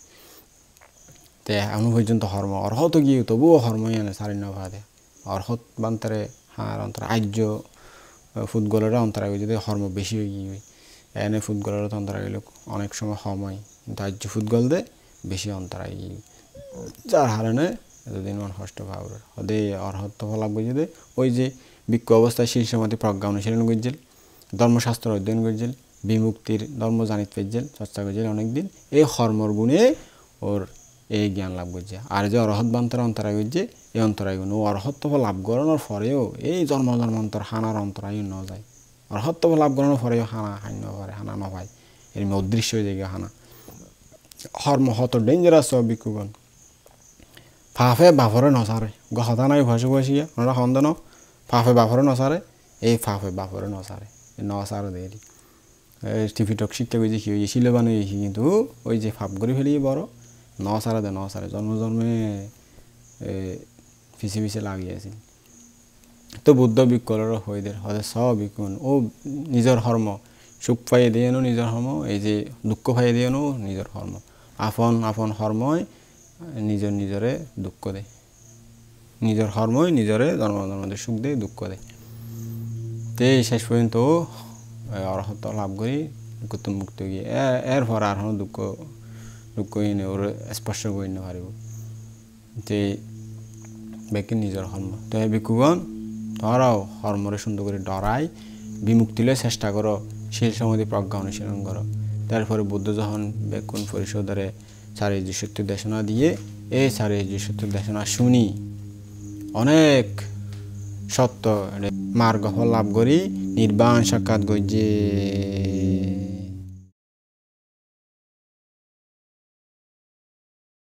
তে এমন পর্যন্ত কর্ম অর্হত গিয়ে তবুও কর্মই আনে সারি ন ভাদে অর্হত বান্তরে হার অন্তর আর্য ফুটবলের অন্তরায় যদি কর্ম বেশি হয়ে গিয়ে এনে ফুটবলের অন্তরায় গেলে অনেক সময় সময় কিন্তু আর্য ফুটবল দে বেশি অন্তরায় গিয়ে যার হারণে এতদিন মন কষ্ট ভাবর হদে অর্হত্ব ফলাপ বুঝে ওই যে বিক্ষ অবস্থায় শীর্ষমতি প্রজ্ঞা অনুশীলন করছিল ধর্মশাস্ত্র অধ্যয়ন করছিল বিমুক্তির ধর্ম জানিত পেয়েছিল চর্চা করছিল অনেকদিন এই কর্মর গুণে ওর এই জ্ঞান লাভ করছে আর যে অরহত বান্তর অন্তরায় করছে এই অন্তরায় গুণ ও অরহত্ব লাভ করানোর পরেও এই জন্মান্তর হানার অন্তরায় ন যায় অরহত্ব লাভ করানোর পরেও হানা হান্য পারে হানা নপায় এরম অদৃশ্য হয়ে যায় হানা কর্ম হত ডেঞ্জারাস সব বিক্ষুগণ ফাফে বাফরে নসারে গহতা নাই ভাসু ভাসিয়া ওনারা সন্দেহ ফাফে বাফরে নসারে এই ফাফে বাফরে নসারে নসারে দেরি টিভিটক শিক্ষা করছে কি হয়েছে শিলবান হয়েছি কিন্তু ওই যে ফাপ করে ফেলিয়ে বড় নসারে জন্মে পিছিয়ে পিছিয়ে লাগিয়েছিল তো বুদ্ধ বিকলের হইদের হতে সব বিকুন ও নিজের কর্ম সুখ পাইয়ে দিয়েনো নিজের কর্ম এই যে দুঃখ পাইয়ে দিয়েনো নিজের কর্ম আপন কর্মই নিজরে দুঃখ দেয় নিজের কর্মই নিজরে জন্মদের সুখ দেয় দুঃখ দেয় তে শেষ পর্যন্ত অরহত লাভ করি গৌতম মুক্ত গিয়ে এর পর আর দুঃখ এনে ওর স্পর্শ করে না পারিব যে ব্যক্তির নিজের কর্ম তো এই ভিক্ষুগণ তোমরাও কর্মরে সুন্দর করে ডরাই বিমুক্তিলে চেষ্টা করো শীল সমাধি প্রজ্ঞা অনুশীলন করো তারপরে বুদ্ধ যখন বেকুন পরিষদরে চারি সত্য দেশনা দিয়ে এই চারি সত্য দেশনা শুনি অনেক সত্য মার্গ লাভ করি নির্বাণ সাক্ষাৎ গজ্জে